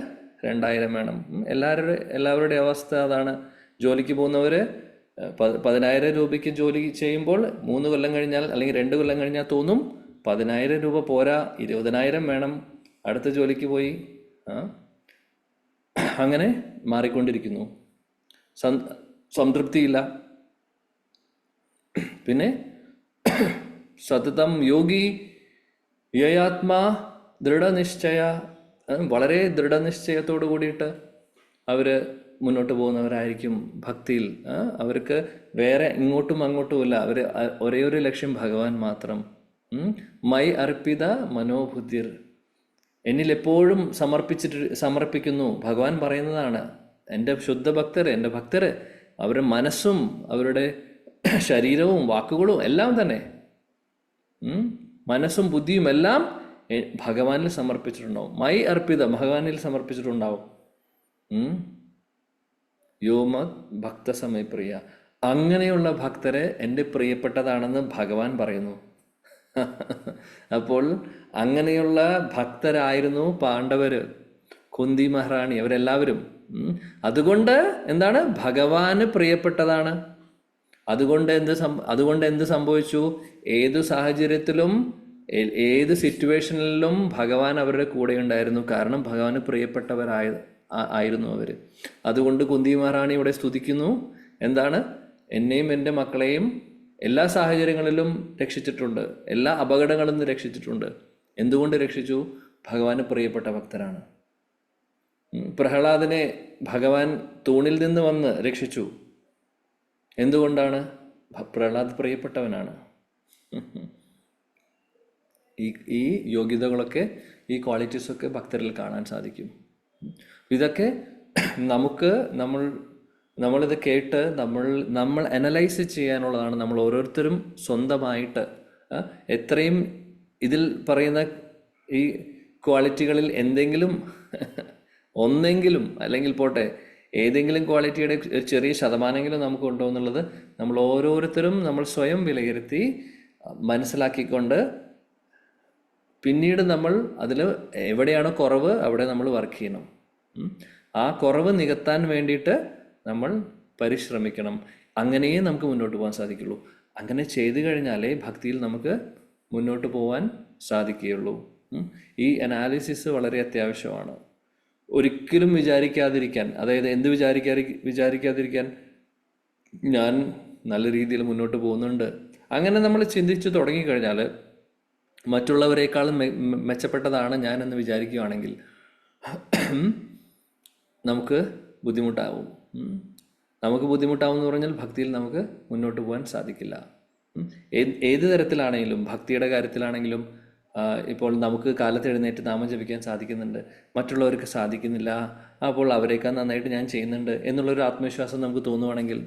2000 വേണം. എല്ലാവരുടെ അവസ്ഥ അതാണ്. ജോലിക്ക് പോകുന്നവർ 10,000 രൂപയ്ക്ക് ജോലി ചെയ്യുമ്പോൾ 3 കൊല്ലം കഴിഞ്ഞാൽ അല്ലെങ്കിൽ 2 കൊല്ലം കഴിഞ്ഞാൽ തോന്നും 10,000 രൂപ പോരാ, 20,000 വേണം, അടുത്ത ജോലിക്ക് പോയി. അങ്ങനെ മാറിക്കൊണ്ടിരിക്കുന്നു. സംതൃപ്തിയില്ല. പിന്നെ സതതം യോഗി യയാത്മാ ദൃഢനിശ്ചയ, വളരെ ദൃഢനിശ്ചയത്തോടു കൂടിയിട്ട് അവർ മുന്നോട്ട് പോകുന്നവരായിരിക്കും ഭക്തിയിൽ. അവർക്ക് വേറെ ഇങ്ങോട്ടും അങ്ങോട്ടുമില്ല. അവർ ഒരേ ഒരു ലക്ഷ്യം ഭഗവാൻ മാത്രം. മൈ അർപ്പിത മനോബുദ്ധിർ, എന്നിൽ എപ്പോഴും സമർപ്പിക്കുന്നു. ഭഗവാൻ പറയുന്നതാണ്, എൻ്റെ ശുദ്ധ ഭക്തർ, എൻ്റെ ഭക്തർ, അവരുടെ മനസ്സും അവരുടെ ശരീരവും വാക്കുകളും എല്ലാം തന്നെ, മനസ്സും ബുദ്ധിയും എല്ലാം ഭഗവാനിൽ സമർപ്പിച്ചിട്ടുണ്ടാവും. മൈ അർപ്പിത, ഭഗവാനിൽ സമർപ്പിച്ചിട്ടുണ്ടാവും. യോമത് ഭക്തസമയ പ്രിയ, അങ്ങനെയുള്ള ഭക്തരെ എൻ്റെ പ്രിയപ്പെട്ടതാണെന്ന് ഭഗവാൻ പറയുന്നു. അപ്പോൾ അങ്ങനെയുള്ള ഭക്തരായിരുന്നു പാണ്ഡവര്, കുന്തി മഹാറാണി, അവരെല്ലാവരും. അതുകൊണ്ട് എന്താണ്, ഭഗവാന് പ്രിയപ്പെട്ടതാണ്. അതുകൊണ്ട് എന്ത് സംഭവിച്ചു? ഏതു സാഹചര്യത്തിലും ഏത് സിറ്റുവേഷനിലും ഭഗവാൻ അവരുടെ കൂടെ ഉണ്ടായിരുന്നു. കാരണം ഭഗവാന് പ്രിയപ്പെട്ടവരായിരുന്നു അവർ. അതുകൊണ്ട് കുന്തി മഹാറാണി ഇവിടെ സ്തുതിക്കുന്നു. എന്താണ്? എന്നെയും എൻ്റെ മക്കളെയും എല്ലാ സാഹചര്യങ്ങളിലും രക്ഷിച്ചിട്ടുണ്ട്, എല്ലാ അപകടങ്ങളിൽ നിന്ന് രക്ഷിച്ചിട്ടുണ്ട്. എന്തുകൊണ്ട് രക്ഷിച്ചു? ഭഗവാന് പ്രിയപ്പെട്ട ഭക്തരാണ്. പ്രഹ്ലാദനെ ഭഗവാൻ തൂണിൽ നിന്ന് വന്ന് രക്ഷിച്ചു. എന്തുകൊണ്ടാണ്? പ്രഹ്ലാദ് പ്രിയപ്പെട്ടവനാണ്. ഈ യോഗ്യതകളൊക്കെ, ഈ ക്വാളിറ്റീസൊക്കെ ഭക്തരിൽ കാണാൻ സാധിക്കും. ഇതൊക്കെ നമ്മളിത് കേട്ട് നമ്മൾ അനലൈസ് ചെയ്യാനുള്ളതാണ്. നമ്മൾ ഓരോരുത്തരും സ്വന്തമായിട്ട് എത്രയും ഇതിൽ പറയുന്ന ഈ ക്വാളിറ്റികളിൽ ഒന്നെങ്കിലും അല്ലെങ്കിൽ പോട്ടെ ഏതെങ്കിലും ക്വാളിറ്റിയുടെ ഒരു ചെറിയ ശതമാനമെങ്കിലും നമുക്കുണ്ടോ എന്നുള്ളത് നമ്മൾ ഓരോരുത്തരും നമ്മൾ സ്വയം വിലയിരുത്തി മനസ്സിലാക്കിക്കൊണ്ട് പിന്നീട് നമ്മൾ അതിൽ എവിടെയാണോ കുറവ് അവിടെ നമ്മൾ വർക്ക് ചെയ്യണം. ആ കുറവ് നികത്താൻ വേണ്ടിയിട്ട് നമ്മൾ പരിശ്രമിക്കണം. അങ്ങനെയേ നമുക്ക് മുന്നോട്ട് പോകാൻ സാധിക്കുള്ളൂ. അങ്ങനെ ചെയ്തു കഴിഞ്ഞാലേ ഭക്തിയിൽ നമുക്ക് മുന്നോട്ട് പോകാൻ സാധിക്കുകയുള്ളൂ. ഈ അനാലിസിസ് വളരെ അത്യാവശ്യമാണ്. ഒരിക്കലും വിചാരിക്കാതിരിക്കാൻ, അതായത് എന്ത് വിചാരിക്കാതിരിക്കാൻ, ഞാൻ നല്ല രീതിയിൽ മുന്നോട്ട് പോകുന്നുണ്ട്, അങ്ങനെ നമ്മൾ ചിന്തിച്ച് തുടങ്ങിക്കഴിഞ്ഞാൽ മറ്റുള്ളവരെക്കാളും മെച്ചപ്പെട്ടതാണ് ഞാൻ എന്ന് വിചാരിക്കുകയാണെങ്കിൽ നമുക്ക് ബുദ്ധിമുട്ടാവും. നമുക്ക് ബുദ്ധിമുട്ടാവും എന്ന് പറഞ്ഞാൽ ഭക്തിയിൽ നമുക്ക് മുന്നോട്ട് പോകാൻ സാധിക്കില്ല. ഏത് തരത്തിലാണെങ്കിലും, ഭക്തിയുടെ കാര്യത്തിലാണെങ്കിലും, ഇപ്പോൾ നമുക്ക് കാലത്ത് എഴുന്നേറ്റ് നാമം ജപിക്കാൻ സാധിക്കുന്നുണ്ട്, മറ്റുള്ളവർക്ക് സാധിക്കുന്നില്ല, അപ്പോൾ അവരെക്കാൾ നന്നായിട്ട് ഞാൻ ചെയ്യുന്നുണ്ട് എന്നുള്ളൊരു ആത്മവിശ്വാസം നമുക്ക് തോന്നുവാണെങ്കിൽ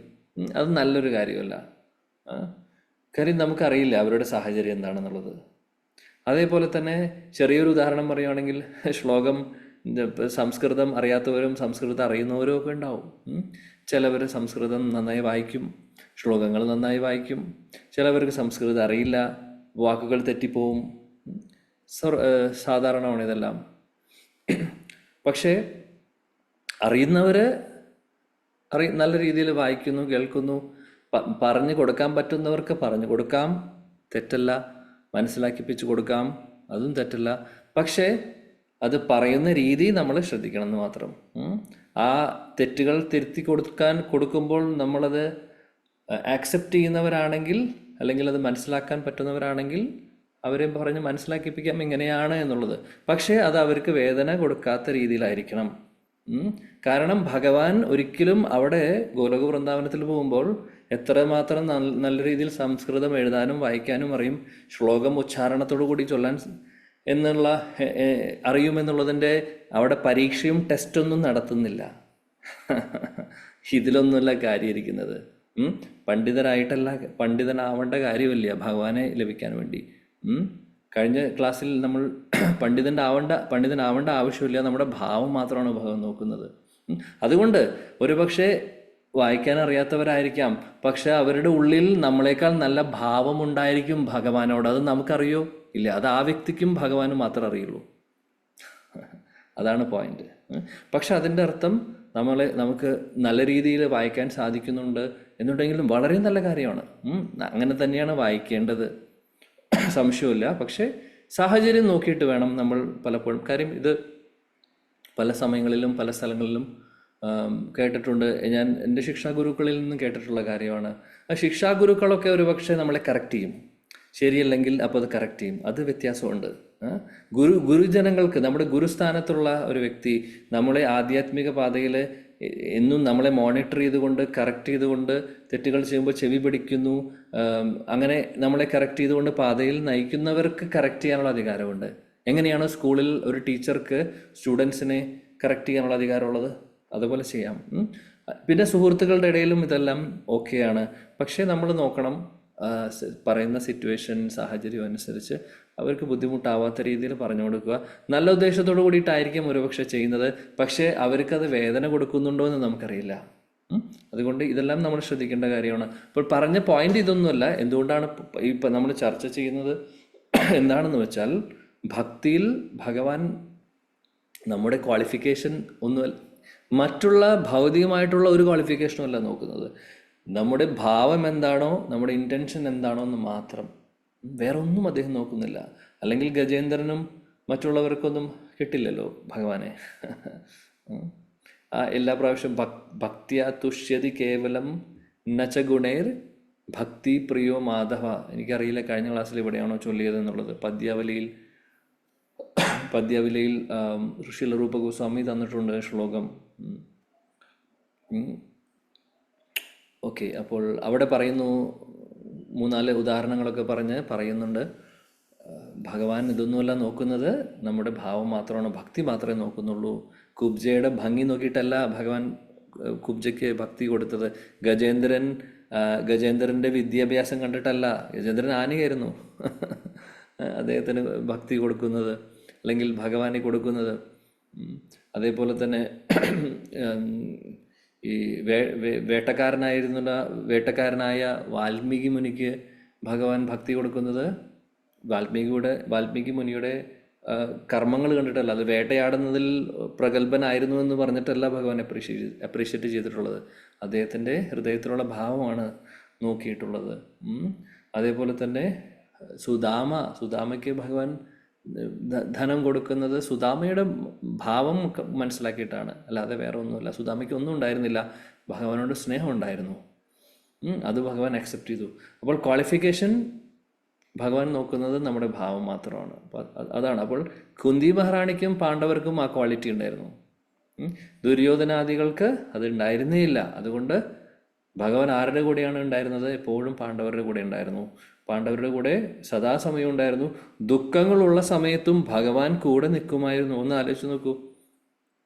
അത് നല്ലൊരു കാര്യമല്ല. കാര്യം നമുക്കറിയില്ല അവരുടെ സാഹചര്യം എന്താണെന്നുള്ളത്. അതേപോലെ തന്നെ ചെറിയൊരു ഉദാഹരണം പറയുകയാണെങ്കിൽ, ശ്ലോകം സംസ്കൃതം അറിയാത്തവരും സംസ്കൃതം അറിയുന്നവരും ഒക്കെ ഉണ്ടാവും. ചിലവർ സംസ്കൃതം നന്നായി വായിക്കും, ശ്ലോകങ്ങൾ നന്നായി വായിക്കും. ചിലവർക്ക് സംസ്കൃതം അറിയില്ല, വാക്കുകൾ തെറ്റിപ്പോവും. സാധാരണമാണ് ഇതെല്ലാം. പക്ഷേ അറിയുന്നവർ നല്ല രീതിയിൽ വായിക്കുന്നു, കേൾക്കുന്നു. പറഞ്ഞു കൊടുക്കാൻ പറ്റുന്നവർക്ക് പറഞ്ഞു കൊടുക്കാം, തെറ്റല്ല. മനസ്സിലാക്കിപ്പിച്ച് കൊടുക്കാം, അതും തെറ്റല്ല. പക്ഷേ അത് പറയുന്ന രീതി നമ്മൾ ശ്രദ്ധിക്കണം എന്ന് മാത്രം. ആ തെറ്റുകൾ തിരുത്തി കൊടുക്കുമ്പോൾ നമ്മളത് ആക്സെപ്റ്റ് ചെയ്യുന്നവരാണെങ്കിൽ, അല്ലെങ്കിൽ അത് മനസ്സിലാക്കാൻ പറ്റുന്നവരാണെങ്കിൽ അവരെ പറഞ്ഞ് മനസ്സിലാക്കിപ്പിക്കാം ഇങ്ങനെയാണ് എന്നുള്ളത്. പക്ഷേ അത് അവർക്ക് വേദന കൊടുക്കാത്ത രീതിയിലായിരിക്കണം. കാരണം ഭഗവാൻ ഒരിക്കലും അവിടെ ഗോലോക വൃന്ദാവനത്തിൽ പോകുമ്പോൾ എത്രമാത്രം നല്ല രീതിയിൽ സംസ്കൃതം എഴുതാനും വായിക്കാനും അറിയും, ശ്ലോകം ഉച്ചാരണത്തോടു കൂടി ചൊല്ലാൻ എന്നുള്ള അറിയുമെന്നുള്ളതിൻ്റെ അവിടെ പരീക്ഷയും ടെസ്റ്റൊന്നും നടത്തുന്നില്ല. ഇതിലൊന്നുമല്ല കാര്യം ഇരിക്കുന്നത്. പണ്ഡിതനാവേണ്ട കാര്യമില്ല ഭഗവാനെ ലഭിക്കാൻ വേണ്ടി. കഴിഞ്ഞ ക്ലാസ്സിൽ നമ്മൾ പണ്ഡിതനാവേണ്ട ആവശ്യമില്ല, നമ്മുടെ ഭാവം മാത്രമാണ് ഭഗവാൻ നോക്കുന്നത്. അതുകൊണ്ട് ഒരുപക്ഷെ വായിക്കാൻ അറിയാത്തവരായിരിക്കാം, പക്ഷെ അവരുടെ ഉള്ളിൽ നമ്മളെക്കാൾ നല്ല ഭാവമുണ്ടായിരിക്കും ഭഗവാനോട്. അത് നമുക്കറിയോ? ഇല്ല. അത് ആ വ്യക്തിക്കും ഭഗവാനും മാത്രമേ അറിയുള്ളൂ. അതാണ് പോയിന്റ്. പക്ഷെ അതിൻ്റെ അർത്ഥം നമുക്ക് നല്ല രീതിയിൽ വായിക്കാൻ സാധിക്കുന്നുണ്ട് എന്നുണ്ടെങ്കിലും വളരെ നല്ല കാര്യമാണ്. അങ്ങനെ തന്നെയാണ് വായിക്കേണ്ടത്, സംശയമില്ല. പക്ഷേ സാഹചര്യം നോക്കിയിട്ട് വേണം നമ്മൾ പലപ്പോഴും. കാര്യം ഇത് പല സമയങ്ങളിലും പല സ്ഥലങ്ങളിലും കേട്ടിട്ടുണ്ട്. ഞാൻ എൻ്റെ ശിക്ഷാഗുരുക്കളിൽ നിന്നും കേട്ടിട്ടുള്ള കാര്യമാണ്. ആ ശിക്ഷാഗുരുക്കളൊക്കെ ഒരുപക്ഷെ നമ്മളെ കറക്റ്റ് ചെയ്യും, ശരിയല്ലെങ്കിൽ അപ്പോൾ അത് കറക്റ്റ് ചെയ്യും. അത് വ്യത്യാസമുണ്ട്. ഗുരുജനങ്ങൾക്ക്, നമ്മുടെ ഗുരുസ്ഥാനത്തുള്ള ഒരു വ്യക്തി നമ്മളെ ആധ്യാത്മിക പാതയിൽ എന്നും നമ്മളെ മോണിറ്റർ ചെയ്തുകൊണ്ട്, കറക്റ്റ് ചെയ്തുകൊണ്ട്, തെറ്റുകൾ ചെയ്യുമ്പോൾ ചെവി പിടിക്കുന്നു, അങ്ങനെ നമ്മളെ കറക്റ്റ് ചെയ്തുകൊണ്ട് പാതയിൽ നയിക്കുന്നവർക്ക് കറക്റ്റ് ചെയ്യാനുള്ള അധികാരമുണ്ട്. എങ്ങനെയാണ് സ്കൂളിൽ ഒരു ടീച്ചർക്ക് സ്റ്റുഡൻസിനെ കറക്റ്റ് ചെയ്യാനുള്ള അധികാരമുള്ളത്? അതുപോലെ ചെയ്യാം. പിന്നെ സുഹൃത്തുക്കളുടെ ഇടയിലും ഇതെല്ലാം ഓക്കെയാണ്. പക്ഷേ നമ്മൾ നോക്കണം, പറയുന്ന സിറ്റുവേഷൻ, സാഹചര്യം അനുസരിച്ച് അവർക്ക് ബുദ്ധിമുട്ടാവാത്ത രീതിയിൽ പറഞ്ഞു കൊടുക്കുക. നല്ല ഉദ്ദേശത്തോടു കൂടിയിട്ടായിരിക്കും ഒരുപക്ഷെ ചെയ്യുന്നത്, പക്ഷേ അവർക്കത് വേദന കൊടുക്കുന്നുണ്ടോ എന്ന് നമുക്കറിയില്ല. അതുകൊണ്ട് ഇതെല്ലാം നമ്മൾ ശ്രദ്ധിക്കേണ്ട കാര്യമാണ്. അപ്പോൾ പറഞ്ഞ പോയിന്റ് ഇതൊന്നുമല്ല. എന്തുകൊണ്ടാണ് ഇപ്പം നമ്മൾ ചർച്ച ചെയ്യുന്നത് എന്താണെന്ന് വെച്ചാൽ, ഭക്തിയിൽ ഭഗവാൻ നമ്മുടെ ക്വാളിഫിക്കേഷൻ ഒന്നുമല്ല, മറ്റുള്ള ഭൗതികമായിട്ടുള്ള ഒരു ക്വാളിഫിക്കേഷനും അല്ല നോക്കുന്നത്. നമ്മുടെ ഭാവം എന്താണോ, നമ്മുടെ ഇൻറ്റൻഷൻ എന്താണോ എന്ന് മാത്രം. വേറെ ഒന്നും അദ്ദേഹം നോക്കുന്നില്ല. അല്ലെങ്കിൽ ഗജേന്ദ്രനും മറ്റുള്ളവർക്കൊന്നും കിട്ടില്ലല്ലോ ഭഗവാനെ. എല്ലാ പ്രാവശ്യം ഭക്തിയ തുഷ്യതി കേവലം നച ഗുണേർ ഭക്തി പ്രിയോ മാധവ. എനിക്കറിയില്ല കഴിഞ്ഞ ക്ലാസ്സിൽ എവിടെയാണോ ചൊല്ലിയത് എന്നുള്ളത്. പദ്യാവലിയിൽ ഋഷിലറൂപ ഗോസ്വാമി തന്നിട്ടുണ്ട് ശ്ലോകം. ഓക്കെ, അപ്പോൾ അവിടെ പറയുന്നു, 3-4 ഉദാഹരണങ്ങളൊക്കെ പറയുന്നുണ്ട്. ഭഗവാൻ ഇതൊന്നുമല്ല നോക്കുന്നത്, നമ്മുടെ ഭാവം മാത്രമാണ്, ഭക്തി മാത്രമേ നോക്കുന്നുള്ളൂ. കുബ്ജയുടെ ഭംഗി നോക്കിയിട്ടല്ല ഭഗവാൻ കുബ്ജയ്ക്ക് ഭക്തി കൊടുത്തത്. ഗജേന്ദ്രൻ്റെ വിദ്യാഭ്യാസം കണ്ടിട്ടല്ല. ഗജേന്ദ്രൻ ആനയായിരുന്നു അദ്ദേഹത്തിന് ഭക്തി കൊടുക്കുന്നത്, അല്ലെങ്കിൽ ഭഗവാനെ കൊടുക്കുന്നത്. അതേപോലെ തന്നെ ഈ വേട്ടക്കാരനായ വാൽമീകി മുനിക്ക് ഭഗവാൻ ഭക്തി കൊടുക്കുന്നത് വാൽമീകി മുനിയുടെ കർമ്മങ്ങൾ കണ്ടിട്ടല്ല, അത് വേട്ടയാടുന്നതിൽ പ്രഗത്ഭനായിരുന്നു എന്ന് പറഞ്ഞിട്ടല്ല ഭഗവാൻ അപ്രീഷിയേറ്റ് ചെയ്തിട്ടുള്ളത്. അദ്ദേഹത്തിൻ്റെ ഹൃദയത്തിലുള്ള ഭാവമാണ് നോക്കിയിട്ടുള്ളത്. അതേപോലെ തന്നെ സുദാമയ്ക്ക് ഭഗവാൻ ധനം കൊടുക്കുന്നത് സുദാമയുടെ ഭാവം മനസ്സിലാക്കിയിട്ടാണ്, അല്ലാതെ വേറെ ഒന്നുമില്ല. സുദാമയ്ക്ക് ഒന്നും ഉണ്ടായിരുന്നില്ല, ഭഗവാനോട് സ്നേഹം ഉണ്ടായിരുന്നു. അത് ഭഗവാൻ അക്സെപ്റ്റ് ചെയ്തു. അപ്പോൾ ക്വാളിഫിക്കേഷൻ ഭഗവാൻ നോക്കുന്നത് നമ്മുടെ ഭാവം മാത്രമാണ്. അതാണ്. അപ്പോൾ കുന്തി മഹാറാണിക്കും പാണ്ഡവർക്കും ആ ക്വാളിറ്റി ഉണ്ടായിരുന്നു. ദുര്യോധനാദികൾക്ക് അത് ഉണ്ടായിരുന്നേ ഇല്ല. അതുകൊണ്ട് ഭഗവാൻ ആരുടെ കൂടെയാണ് ഉണ്ടായിരുന്നത്? എപ്പോഴും പാണ്ഡവരുടെ കൂടെ ഉണ്ടായിരുന്നു. പാണ്ഡവരുടെ കൂടെ സദാസമയം ഉണ്ടായിരുന്നു. ദുഃഖങ്ങളുള്ള സമയത്തും ഭഗവാൻ കൂടെ നിൽക്കുമായിരുന്നു. ഒന്ന് ആലോചിച്ച് നോക്കൂ.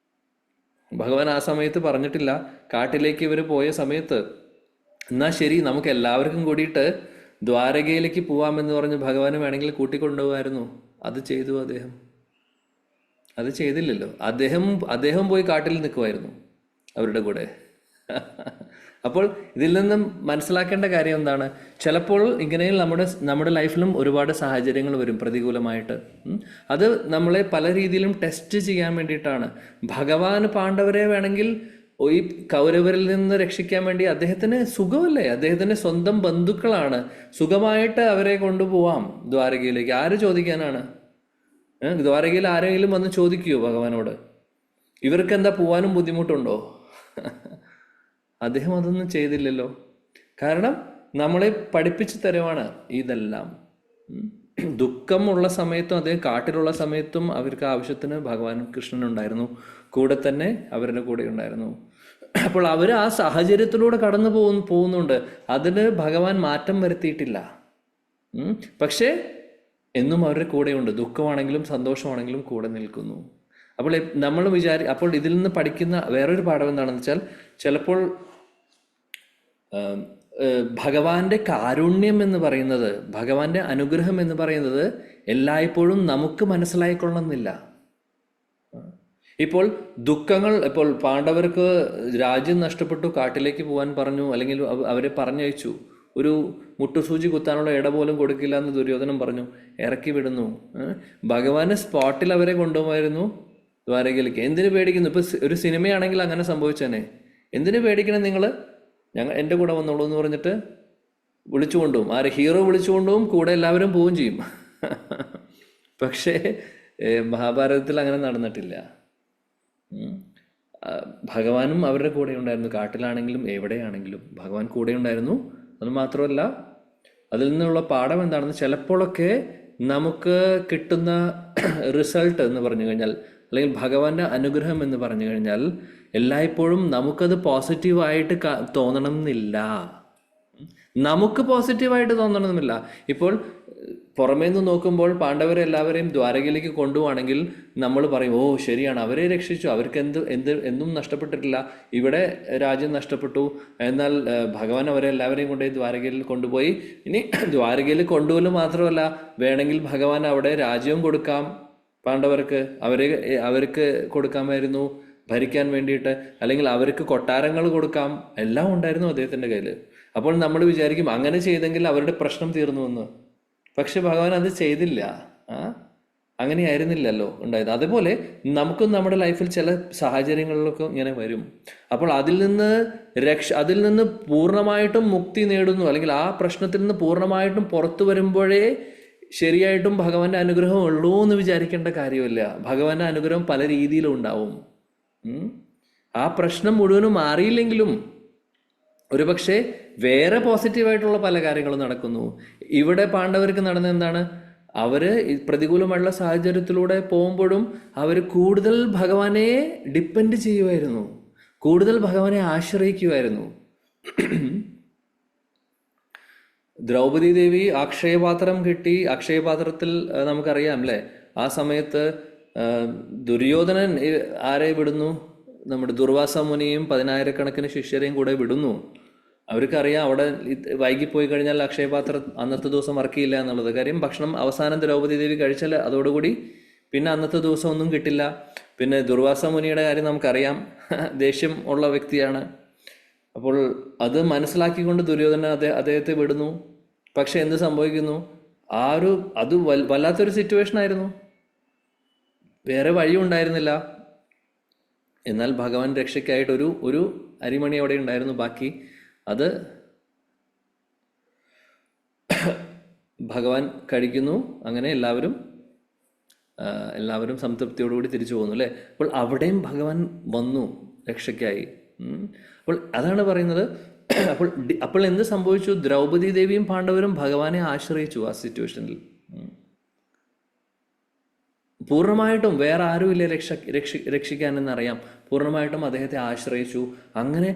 ഭഗവാൻ ആ സമയത്ത് പറഞ്ഞിട്ടില്ല, കാട്ടിലേക്ക് ഇവർ പോയ സമയത്ത് എന്നാൽ ശരി നമുക്ക് എല്ലാവർക്കും കൂടിയിട്ട് ദ്വാരകയിലേക്ക് പോവാമെന്ന് പറഞ്ഞ് ഭഗവാന് വേണമെങ്കിൽ കൂട്ടിക്കൊണ്ടുപോകായിരുന്നു. അത് ചെയ്തു അദ്ദേഹം? അത് ചെയ്തില്ലല്ലോ. അദ്ദേഹം പോയി കാട്ടിൽ നിൽക്കുമായിരുന്നു അവരുടെ കൂടെ. അപ്പോൾ ഇതിൽ നിന്നും മനസ്സിലാക്കേണ്ട കാര്യം എന്താണ്? ചിലപ്പോൾ ഇങ്ങനെ നമ്മുടെ ലൈഫിലും ഒരുപാട് സാഹചര്യങ്ങൾ വരും പ്രതികൂലമായിട്ട്. അത് നമ്മളെ പല രീതിയിലും ടെസ്റ്റ് ചെയ്യാൻ വേണ്ടിയിട്ടാണ്. ഭഗവാന് പാണ്ഡവരെ വേണമെങ്കിൽ ഈ കൗരവരിൽ നിന്ന് രക്ഷിക്കാൻ വേണ്ടി അദ്ദേഹത്തിന് സുഖമല്ലേ, അദ്ദേഹത്തിന് സ്വന്തം ബന്ധുക്കളാണ്, സുഖമായിട്ട് അവരെ കൊണ്ടുപോവാം ദ്വാരകയിലേക്ക്. ആര് ചോദിക്കാനാണ്? ദ്വാരകയിൽ ആരെങ്കിലും വന്ന് ചോദിക്കുമോ ഭഗവാനോട് ഇവർക്ക് എന്താ പോവാനും ബുദ്ധിമുട്ടുണ്ടോ? അദ്ദേഹം അതൊന്നും ചെയ്തില്ലല്ലോ. കാരണം നമ്മളെ പഠിപ്പിച്ചു തരുവാണ് ഇതെല്ലാം. ദുഃഖമുള്ള സമയത്തും അദ്ദേഹം കാട്ടിലുള്ള സമയത്തും അവർക്ക് ആവശ്യത്തിന് ഭഗവാൻ കൃഷ്ണൻ ഉണ്ടായിരുന്നു, കൂടെ തന്നെ അവരുടെ കൂടെ ഉണ്ടായിരുന്നു. അപ്പോൾ അവർ ആ സാഹചര്യത്തിലൂടെ കടന്നു പോകുന്നുണ്ട്. അതിന് ഭഗവാൻ മാറ്റം വരുത്തിയിട്ടില്ല. പക്ഷേ എന്നും അവരുടെ കൂടെയുണ്ട്. ദുഃഖമാണെങ്കിലും സന്തോഷമാണെങ്കിലും കൂടെ നിൽക്കുന്നു. അപ്പോൾ നമ്മൾ അപ്പോൾ ഇതിൽ നിന്ന് പഠിക്കുന്ന വേറൊരു പാഠം എന്താണെന്ന് വെച്ചാൽ, ചിലപ്പോൾ ഭഗവാന്റെ കാരുണ്യം എന്ന് പറയുന്നത്, ഭഗവാന്റെ അനുഗ്രഹം എന്ന് പറയുന്നത് എല്ലായ്പ്പോഴും നമുക്ക് മനസ്സിലായിക്കൊള്ളുന്നില്ല. ഇപ്പോൾ ഇപ്പോൾ പാണ്ഡവർക്ക് രാജ്യം നഷ്ടപ്പെട്ടു, കാട്ടിലേക്ക് പോകാൻ പറഞ്ഞു, അല്ലെങ്കിൽ അവരെ പറഞ്ഞയച്ചു. ഒരു മുട്ടുസൂചി കുത്താനുള്ള ഇട പോലും കൊടുക്കില്ല എന്ന് ദുര്യോധനൻ പറഞ്ഞു, ഇറക്കി വിടുന്നു. ഭഗവാന് സ്പോട്ടിൽ അവരെ കൊണ്ടുപോയിരുന്നു ദ്വാരകയിലേക്ക്. എന്തിനു പേടിക്കുന്നു? ഇപ്പൊ ഒരു സിനിമയാണെങ്കിൽ അങ്ങനെ സംഭവിച്ചേനെ. എന്തിനു പേടിക്കണം നിങ്ങൾ? എൻ്റെ കൂടെ വന്നോളൂ എന്ന് പറഞ്ഞിട്ട് വിളിച്ചു കൊണ്ടുപോകും. ഹീറോ വിളിച്ചു കൊണ്ടുപോകും, കൂടെ എല്ലാവരും പോവുകയും ചെയ്യും. പക്ഷേ മഹാഭാരതത്തിൽ അങ്ങനെ നടന്നിട്ടില്ല. ഭഗവാനും അവരുടെ കൂടെ ഉണ്ടായിരുന്നു. കാട്ടിലാണെങ്കിലും എവിടെയാണെങ്കിലും ഭഗവാൻ കൂടെ ഉണ്ടായിരുന്നു. അത് മാത്രമല്ല, അതിൽ നിന്നുള്ള പാഠം എന്താണെന്ന്, ചിലപ്പോഴൊക്കെ നമുക്ക് കിട്ടുന്ന റിസൾട്ട് എന്ന് പറഞ്ഞു കഴിഞ്ഞാൽ, അല്ലെങ്കിൽ ഭഗവാന്റെ അനുഗ്രഹം എന്ന് പറഞ്ഞു കഴിഞ്ഞാൽ, എല്ലായ്പ്പോഴും നമുക്കത് പോസിറ്റീവായിട്ട് തോന്നണം എന്നില്ല. നമുക്ക് പോസിറ്റീവായിട്ട് തോന്നണമെന്നില്ല. ഇപ്പോൾ പുറമേ നിന്ന് നോക്കുമ്പോൾ പാണ്ഡവരെ എല്ലാവരെയും ദ്വാരകയിലേക്ക് കൊണ്ടുപോവാണെങ്കിൽ നമ്മൾ പറയും, ഓ ശരിയാണ്, അവരെ രക്ഷിച്ചു, അവർക്ക് എന്തും നഷ്ടപ്പെട്ടിട്ടില്ല, ഇവിടെ രാജ്യം നഷ്ടപ്പെട്ടു, എന്നാൽ ഭഗവാൻ അവരെ എല്ലാവരെയും കൊണ്ടുപോയി ദ്വാരകയിൽ കൊണ്ടുപോയി. ഇനി ദ്വാരകയിൽ കൊണ്ടുപോലും മാത്രമല്ല, വേണമെങ്കിൽ ഭഗവാൻ അവിടെ രാജ്യവും കൊടുക്കാം പാണ്ഡവർക്ക്, അവർക്ക് കൊടുക്കാമായിരുന്നു ഭരിക്കാൻ വേണ്ടിയിട്ട്, അല്ലെങ്കിൽ അവർക്ക് കൊട്ടാരങ്ങൾ കൊടുക്കാം, എല്ലാം ഉണ്ടായിരുന്നു അദ്ദേഹത്തിൻ്റെ കയ്യിൽ. അപ്പോൾ നമ്മൾ വിചാരിക്കും അങ്ങനെ ചെയ്തെങ്കിൽ അവരുടെ പ്രശ്നം തീർന്നു എന്ന്. പക്ഷെ ഭഗവാൻ അത് ചെയ്തില്ല. അങ്ങനെയായിരുന്നില്ലല്ലോ ഉണ്ടായത്. അതുപോലെ നമുക്കും നമ്മുടെ ലൈഫിൽ ചില സാഹചര്യങ്ങളിലൊക്കെ ഇങ്ങനെ വരും. അപ്പോൾ അതിൽ നിന്ന് പൂർണ്ണമായിട്ടും മുക്തി നേടുന്നു, അല്ലെങ്കിൽ ആ പ്രശ്നത്തിൽ നിന്ന് പൂർണ്ണമായിട്ടും പുറത്തു വരുമ്പോഴേ ശരിയായിട്ടും ഭഗവാന്റെ അനുഗ്രഹം ഉള്ളൂ എന്ന് വിചാരിക്കേണ്ട കാര്യമില്ല. ഭഗവാന്റെ അനുഗ്രഹം പല രീതിയിലും ഉണ്ടാവും. ആ പ്രശ്നം മുഴുവനും മാറിയില്ലെങ്കിലും ഒരുപക്ഷെ വേറെ പോസിറ്റീവായിട്ടുള്ള പല കാര്യങ്ങളും നടക്കുന്നു. ഇവിടെ പാണ്ഡവർക്ക് നടന്ന എന്താണ്? അവര് പ്രതികൂലമായിട്ടുള്ള സാഹചര്യത്തിലൂടെ പോകുമ്പോഴും അവർ കൂടുതൽ ഭഗവാനെ ഡിപ്പെൻഡ് ചെയ്യുമായിരുന്നു, കൂടുതൽ ഭഗവാനെ ആശ്രയിക്കുമായിരുന്നു. ദ്രൗപദി ദേവി അക്ഷയപാത്രം കിട്ടി. അക്ഷയപാത്രത്തിൽ നമുക്കറിയാം അല്ലേ, ആ സമയത്ത് ദുര്യോധനൻ ആരെ വിടുന്നു? നമ്മുടെ ദുർവാസ മുനിയും 10,000 ശിഷ്യരെയും കൂടെ വിടുന്നു. അവർക്കറിയാം അവിടെ വൈകിപ്പോയി കഴിഞ്ഞാൽ അക്ഷയപാത്രം അന്നത്തെ ദിവസം വർക്ക് ചെയ്യില്ല എന്നുള്ളത്. കാര്യം ഭക്ഷണം അവസാനം ദ്രൗപദി ദേവി കഴിച്ചാൽ അതോടുകൂടി പിന്നെ അന്നത്തെ ദിവസം ഒന്നും കിട്ടില്ല. പിന്നെ ദുർവാസ മുനിയുടെ കാര്യം നമുക്കറിയാം, ദേഷ്യം ഉള്ള വ്യക്തിയാണ്. അപ്പോൾ അത് മനസ്സിലാക്കിക്കൊണ്ട് ദുര്യോധനൻ അദ്ദേഹത്തെ വിടുന്നു. പക്ഷെ എന്ത് സംഭവിക്കുന്നു? ആ ഒരു അത് വല്ലാത്തൊരു സിറ്റുവേഷൻ ആയിരുന്നു, വേറെ വഴിയും ഉണ്ടായിരുന്നില്ല. എന്നാൽ ഭഗവാൻ രക്ഷയ്ക്കായിട്ട് ഒരു അരിമണി അവിടെ ഉണ്ടായിരുന്നു ബാക്കി. അത് ഭഗവാൻ കഴിക്കുന്നു. അങ്ങനെ എല്ലാവരും സംതൃപ്തിയോടുകൂടി തിരിച്ചു പോകുന്നു അല്ലേ. അപ്പോൾ അവിടെയും ഭഗവാൻ വന്നു രക്ഷയ്ക്കായി. അപ്പോൾ അതാണ് പറയുന്നത്. അപ്പോൾ എന്ത് സംഭവിച്ചു? ദ്രൗപദി ദേവിയും പാണ്ഡവരും ഭഗവാനെ ആശ്രയിച്ചു ആ സിറ്റുവേഷനിൽ. പൂർണ്ണമായിട്ടും വേറെ ആരുമില്ല രക്ഷിക്കാനെന്നറിയാം. പൂർണ്ണമായിട്ടും അദ്ദേഹത്തെ ആശ്രയിച്ചു. അങ്ങനെ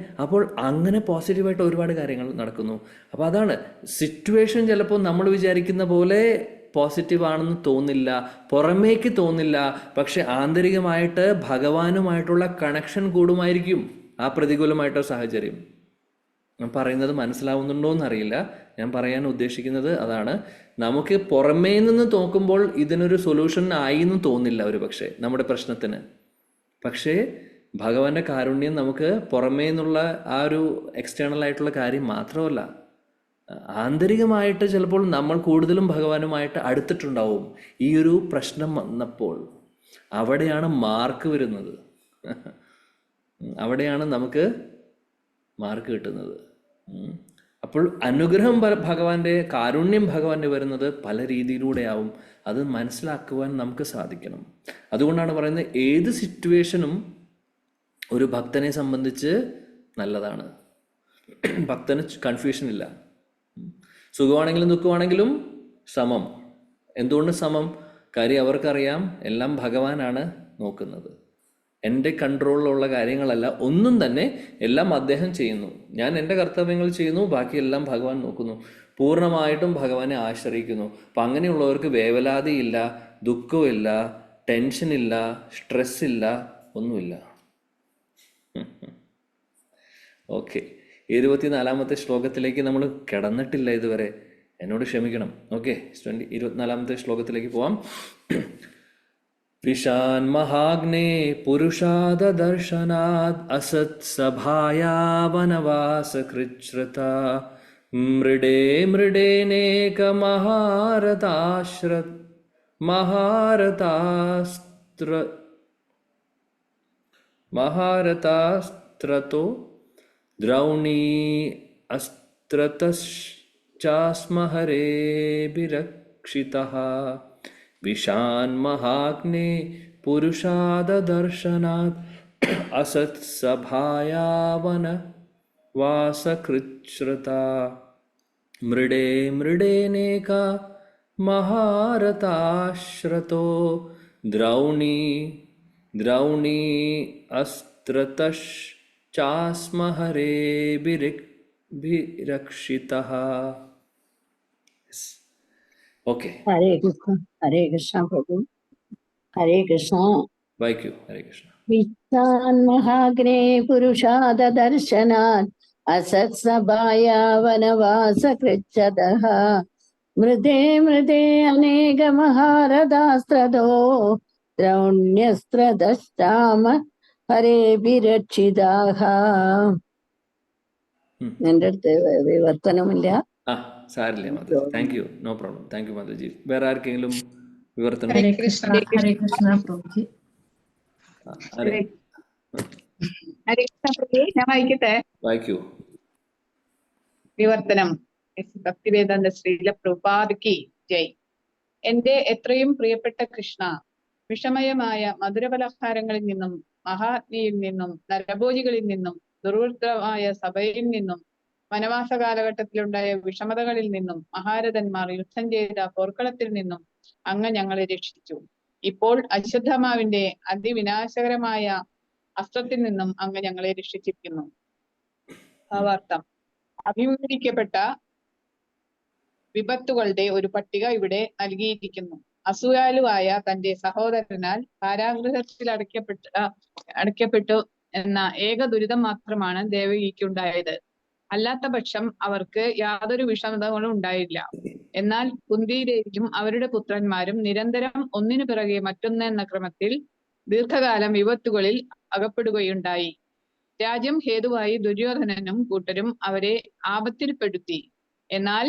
പോസിറ്റീവായിട്ട് ഒരുപാട് കാര്യങ്ങൾ നടക്കുന്നു. അപ്പോൾ അതാണ് സിറ്റുവേഷൻ. ചിലപ്പോൾ നമ്മൾ വിചാരിക്കുന്ന പോലെ പോസിറ്റീവ് ആണെന്ന് തോന്നില്ല, പുറമേക്ക് തോന്നില്ല. പക്ഷെ ആന്തരികമായിട്ട് ഭഗവാനുമായിട്ടുള്ള കണക്ഷൻ കൂടുമായിരിക്കും ആ പ്രതികൂലമായിട്ടൊരു സാഹചര്യം. ഞാൻ പറയുന്നത് മനസ്സിലാവുന്നുണ്ടോ എന്നറിയില്ല. ഞാൻ പറയാൻ ഉദ്ദേശിക്കുന്നത് അതാണ്. നമുക്ക് പുറമേ നിന്ന് നോക്കുമ്പോൾ ഇതിനൊരു സൊല്യൂഷൻ ആയി എന്ന് തോന്നില്ല ഒരു പക്ഷേ നമ്മുടെ പ്രശ്നത്തിന്. പക്ഷേ ഭഗവാന്റെ കാരുണ്യം നമുക്ക് പുറമേ നിന്നുള്ള ആ ഒരു എക്സ്റ്റേണൽ ആയിട്ടുള്ള കാര്യം മാത്രമല്ല, ആന്തരികമായിട്ട് ചിലപ്പോൾ നമ്മൾ കൂടുതലും ഭഗവാനുമായിട്ട് അടുത്തിട്ടുണ്ടാവും. ഈ ഒരു പ്രശ്നം വന്നപ്പോൾ അവിടെയാണ് മാർക്ക് വരുന്നത്, അവിടെയാണ് നമുക്ക് മാർക്ക് കിട്ടുന്നത്. അപ്പോൾ അനുഗ്രഹം ഭഗവാന്റെ, കാരുണ്യം ഭഗവാന്റെ വരുന്നത് പല രീതിയിലൂടെയാവും. അത് മനസ്സിലാക്കുവാൻ നമുക്ക് സാധിക്കണം. അതുകൊണ്ടാണ് പറയുന്നത് ഏത് സിറ്റുവേഷനും ഒരു ഭക്തനെ സംബന്ധിച്ച് നല്ലതാണ്. ഭക്തന് കൺഫ്യൂഷൻ ഇല്ല. സുഖമാണെങ്കിലും ദുഃഖമാണെങ്കിലും സമം. എന്തുകൊണ്ട് സമം? കാര്യം അവർക്കറിയാം എല്ലാം ഭഗവാനാണ് നോക്കുന്നത്. എൻ്റെ കൺട്രോളിലുള്ള കാര്യങ്ങളല്ല ഒന്നും തന്നെ, എല്ലാം അദ്ദേഹം ചെയ്യുന്നു. ഞാൻ എൻ്റെ കർത്തവ്യങ്ങൾ ചെയ്യുന്നു, ബാക്കിയെല്ലാം ഭഗവാൻ നോക്കുന്നു. പൂർണ്ണമായിട്ടും ഭഗവാനെ ആശ്രയിക്കുന്നു. അപ്പം അങ്ങനെയുള്ളവർക്ക് വേവലാതിയില്ല, ദുഃഖമില്ല, ടെൻഷനില്ല, സ്ട്രെസ്സില്ല, ഒന്നുമില്ല. ഓക്കെ, 24-ാമത്തെ ശ്ലോകത്തിലേക്ക് നമ്മൾ കിടന്നിട്ടില്ല ഇതുവരെ, എന്നോട് ക്ഷമിക്കണം. ഓക്കെ, 24-ാമത്തെ ശ്ലോകത്തിലേക്ക് പോവാം. വിശാൻ മഹാഗ്നേ പുരുഷാദർശനാദ് അസത് സഭായാ വനവാസകൃച്ഛ്രത മൃഡേ മൃഡേനേക മഹാരതാസ്ത്രതോ ദ്രൗണീ അസ്ത്രതശ്ചാസ്മഹരേഭിരക്ഷിതഃ വിശാൻ മഹാഗ്നേ പുരുഷാദർശനാത് അസത് സഭായാ വനവാസകൃച്ഛ്രത മൃഡേ മൃഡേനേക മഹാരതാശ്രതോ ദ്രൗണീ അസ്ത്രതശ്ചാസ്മഹരേഭിരക്ഷിതഃ. ഓക്കെ, ഹരേ കൃഷ്ണ. ഹരേ കൃഷ്ണ പ്രഭു. ഹരേ കൃഷ്ണ. വായിക്കൂ. ഹരേ കൃഷ്ണ. വിത്താൻ മഹാഗ്നേ പുരുഷാദർശനാത് അസത് സഭായാ വനവാസകൃച്ഛതഃ മൃദേ മൃദേ അനേക മഹാരഥാസ്ത്രതോ ദ്രൗണ്യസ്ത്രതശ്ചാമ ഹരേഭിരക്ഷിതാഃ. എൻ്റെ അടുത്ത് വിവർത്തനമില്ല. സാരില്ല Mataji, thank you, no problem. Thank you Mataji. വേറെ ആർക്കെങ്കിലും വിവർത്തനം? ഹരേ കൃഷ്ണ. ഹരേ കൃഷ്ണ പ്രഭുജി. ഹരേ കൃഷ്ണ പ്രഭു, ഞാൻ വായിക്കട്ടെ? വായിക്കൂ. വിവർത്തനം. ഭക്തിവേദാന്ത ശ്രീല പ്രഭുപാദ് കി ജയ്. എന്റെ എത്രയും പ്രിയപ്പെട്ട കൃഷ്ണ, വിഷമയമായ മധുരപലഹാരങ്ങളിൽ നിന്നും, മഹാഗ്നിയിൽ നിന്നും, നരഭോജികളിൽ നിന്നും, ദുർവൃത്തമായ സഭയിൽ നിന്നും, വനവാസ കാലഘട്ടത്തിലുണ്ടായ വിഷമതകളിൽ നിന്നും, മഹാരഥന്മാർ യുദ്ധം ചെയ്ത പോർക്കളത്തിൽ നിന്നും അങ്ങ് ഞങ്ങളെ രക്ഷിച്ചു. ഇപ്പോൾ അശ്വത്ഥമാവിന്റെ അതിവിനാശകരമായ അസ്ത്രത്തിൽ നിന്നും അങ്ങ് ഞങ്ങളെ രക്ഷിച്ചിരിക്കുന്നു. ഭാവാർത്ഥം. അഭിമുഖീകരിക്കപ്പെട്ട വിപത്തുകളുടെ ഒരു പട്ടിക ഇവിടെ നൽകിയിരിക്കുന്നു. അസൂയാലുവായ തന്റെ സഹോദരനാൽ കാരാഗൃഹത്തിൽ അടയ്ക്കപ്പെട്ടു എന്ന ഏക ദുരിതം മാത്രമാണ് ദേവകിക്കുണ്ടായത്. അല്ലാത്ത പക്ഷം അവർക്ക് യാതൊരു വിഷമതകളും ഉണ്ടായില്ല. എന്നാൽ കുന്തിദേവിയും അവരുടെ പുത്രന്മാരും നിരന്തരം ഒന്നിനു പിറകെ മറ്റൊന്ന് എന്ന ക്രമത്തിൽ ദീർഘകാലം വിപത്തുകളിൽ അകപ്പെടുകയുണ്ടായി. രാജ്യം ഹേതുവായി ദുര്യോധനനും കൂട്ടരും അവരെ ആപത്തിൽപ്പെടുത്തി. എന്നാൽ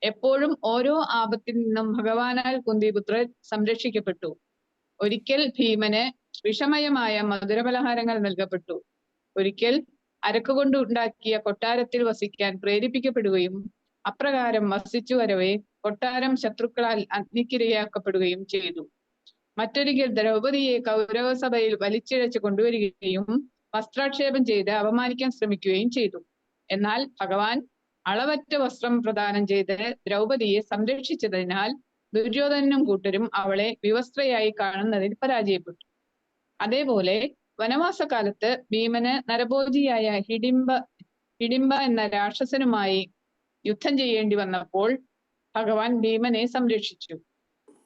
എപ്പോഴും ഓരോ ആപത്തിൽ നിന്നും ഭഗവാനാൽ കുന്തിപുത്രൻ സംരക്ഷിക്കപ്പെട്ടു. ഒരിക്കൽ ഭീമന് വിഷമയമായ മധുരപലഹാരങ്ങൾ നൽകപ്പെട്ടു. ഒരിക്കൽ അരക്കുകൊണ്ട് ഉണ്ടാക്കിയ കൊട്ടാരത്തിൽ വസിക്കാൻ പ്രേരിപ്പിക്കപ്പെടുകയും അപ്രകാരം വസിച്ചു വരവേ കൊട്ടാരം ശത്രുക്കളാൽ അഗ്നിക്കിരയാക്കപ്പെടുകയും ചെയ്തു. മറ്റൊരിക്കൽ ദ്രൗപദിയെ കൗരവസഭയിൽ വലിച്ചിഴച്ച് കൊണ്ടുവരികയും വസ്ത്രാക്ഷേപം ചെയ്ത് അപമാനിക്കാൻ ശ്രമിക്കുകയും ചെയ്തു. എന്നാൽ ഭഗവാൻ അളവറ്റ വസ്ത്രം പ്രദാനം ചെയ്ത് ദ്രൗപദിയെ സംരക്ഷിച്ചതിനാൽ ദുര്യോധനനും കൂട്ടരും അവളെ വിവസ്ത്രയായി കാണുന്നതിൽ പരാജയപ്പെട്ടു. അതേപോലെ വനവാസകാലത്ത് ഭീമന് നരഭോജിയായ ഹിഡിംബ എന്ന രാക്ഷസനുമായി യുദ്ധം ചെയ്യേണ്ടി വന്നപ്പോൾ ഭഗവാൻ ഭീമനെ സംരക്ഷിച്ചു.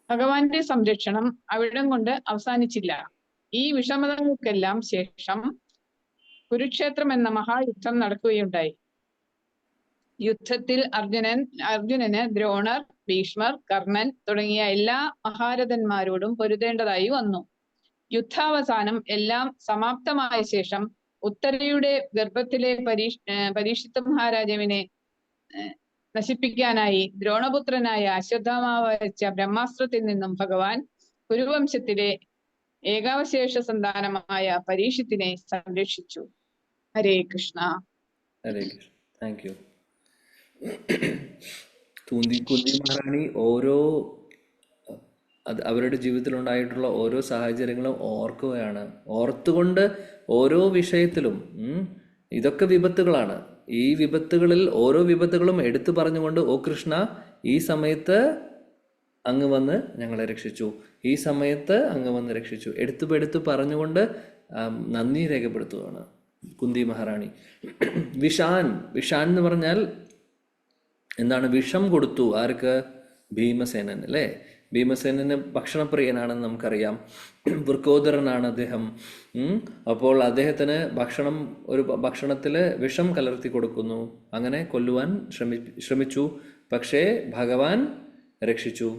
ഭഗവാന്റെ സംരക്ഷണം അവിടം കൊണ്ട് അവസാനിച്ചില്ല. ഈ വിഷമതകൾക്കെല്ലാം ശേഷം കുരുക്ഷേത്രം എന്ന മഹായുദ്ധം നടക്കുകയുണ്ടായി. യുദ്ധത്തിൽ അർജുനന് ദ്രോണർ, ഭീഷ്മർ, കർണൻ തുടങ്ങിയ എല്ലാ മഹാരഥന്മാരോടും പൊരുതേണ്ടതായി വന്നു. യുദ്ധാവസാനം എല്ലാം സമാപ്തമായ ശേഷം ഉത്തരയുടെ ഗർഭത്തിലെ പരീക്ഷിത്ത മഹാരാജാവിനെ നശിപ്പിക്കാനായി ദ്രോണപുത്രനായ അശ്വത്ഥാമാവ് വച്ച ബ്രഹ്മാസ്ത്രത്തിൽ നിന്നും ഭഗവാൻ കുരുവംശത്തിലെ ഏകാവശേഷ സന്താനമായ പരീക്ഷത്തിനെ സംരക്ഷിച്ചു. ഹരേ കൃഷ്ണ. ഹരേ കൃഷ്ണ. Thank you. കുന്തി മഹാറാണി അവരുടെ ജീവിതത്തിലുണ്ടായിട്ടുള്ള ഓരോ സാഹചര്യങ്ങളും ഓർക്കുകയാണ്. ഓർത്തുകൊണ്ട് ഓരോ വിഷയത്തിലും ഇതൊക്കെ വിപത്തുകളാണ്. ഈ വിപത്തുകളിൽ ഓരോ വിപത്തുകളും എടുത്തു പറഞ്ഞുകൊണ്ട്, ഓ കൃഷ്ണ, ഈ സമയത്ത് അങ്ങ് വന്ന് ഞങ്ങളെ രക്ഷിച്ചു, ഈ സമയത്ത് അങ്ങ് വന്ന് രക്ഷിച്ചു, എടുത്തു പറഞ്ഞുകൊണ്ട് നന്ദി രേഖപ്പെടുത്തുകയാണ് കുന്തി മഹാറാണി. വിഷാൻ എന്ന് പറഞ്ഞാൽ എന്താണ്? വിഷം കൊടുത്തു. ആർക്ക്? ഭീമസേനൻ അല്ലേ? ഭീമസേനന് ഭക്ഷണപ്രിയനാണെന്ന് നമുക്കറിയാം. വൃക്കോദരനാണ് അദ്ദേഹം. അപ്പോൾ അദ്ദേഹത്തിന് ഭക്ഷണത്തിൽ വിഷം കലർത്തി കൊടുക്കുന്നു. അങ്ങനെ കൊല്ലുവാൻ ശ്രമിച്ചു. പക്ഷേ ഭഗവാൻ രക്ഷിച്ചു.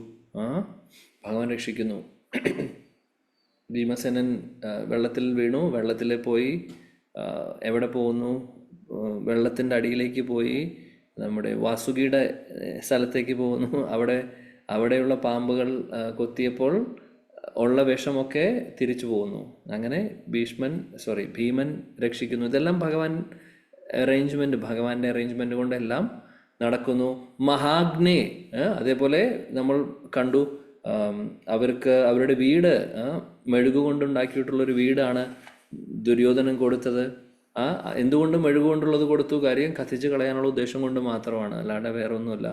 ഭഗവാൻ രക്ഷിക്കുന്നു. ഭീമസേനൻ വെള്ളത്തിൽ വീണു. വെള്ളത്തിൽ പോയി എവിടെ പോകുന്നു? വെള്ളത്തിൻ്റെ അടിയിലേക്ക് പോയി നമ്മുടെ വാസുകിയുടെ സ്ഥലത്തേക്ക് പോകുന്നു. അവിടെയുള്ള പാമ്പുകൾ കൊത്തിയപ്പോൾ ഉള്ള വിഷമൊക്കെ തിരിച്ചു പോകുന്നു. അങ്ങനെ ഭീമൻ രക്ഷിക്കുന്നു. ഇതെല്ലാം ഭഗവാന്റെ അറേഞ്ച്മെന്റ് കൊണ്ടെല്ലാം നടക്കുന്നു. മഹാഗ്നേ, അതേപോലെ നമ്മൾ കണ്ടു, അവരുടെ വീട് മെഴുകുകൊണ്ടുണ്ടാക്കിയിട്ടുള്ളൊരു വീടാണ് ദുര്യോധനൻ കൊടുത്തത്. എന്തുകൊണ്ട് മെഴുകുകൊണ്ടുള്ളത് കൊടുത്തു? കാര്യം കത്തിച്ച് കളയാനുള്ള ഉദ്ദേശം കൊണ്ട് മാത്രമാണ്, അല്ലാണ്ട് വേറെ ഒന്നുമല്ല.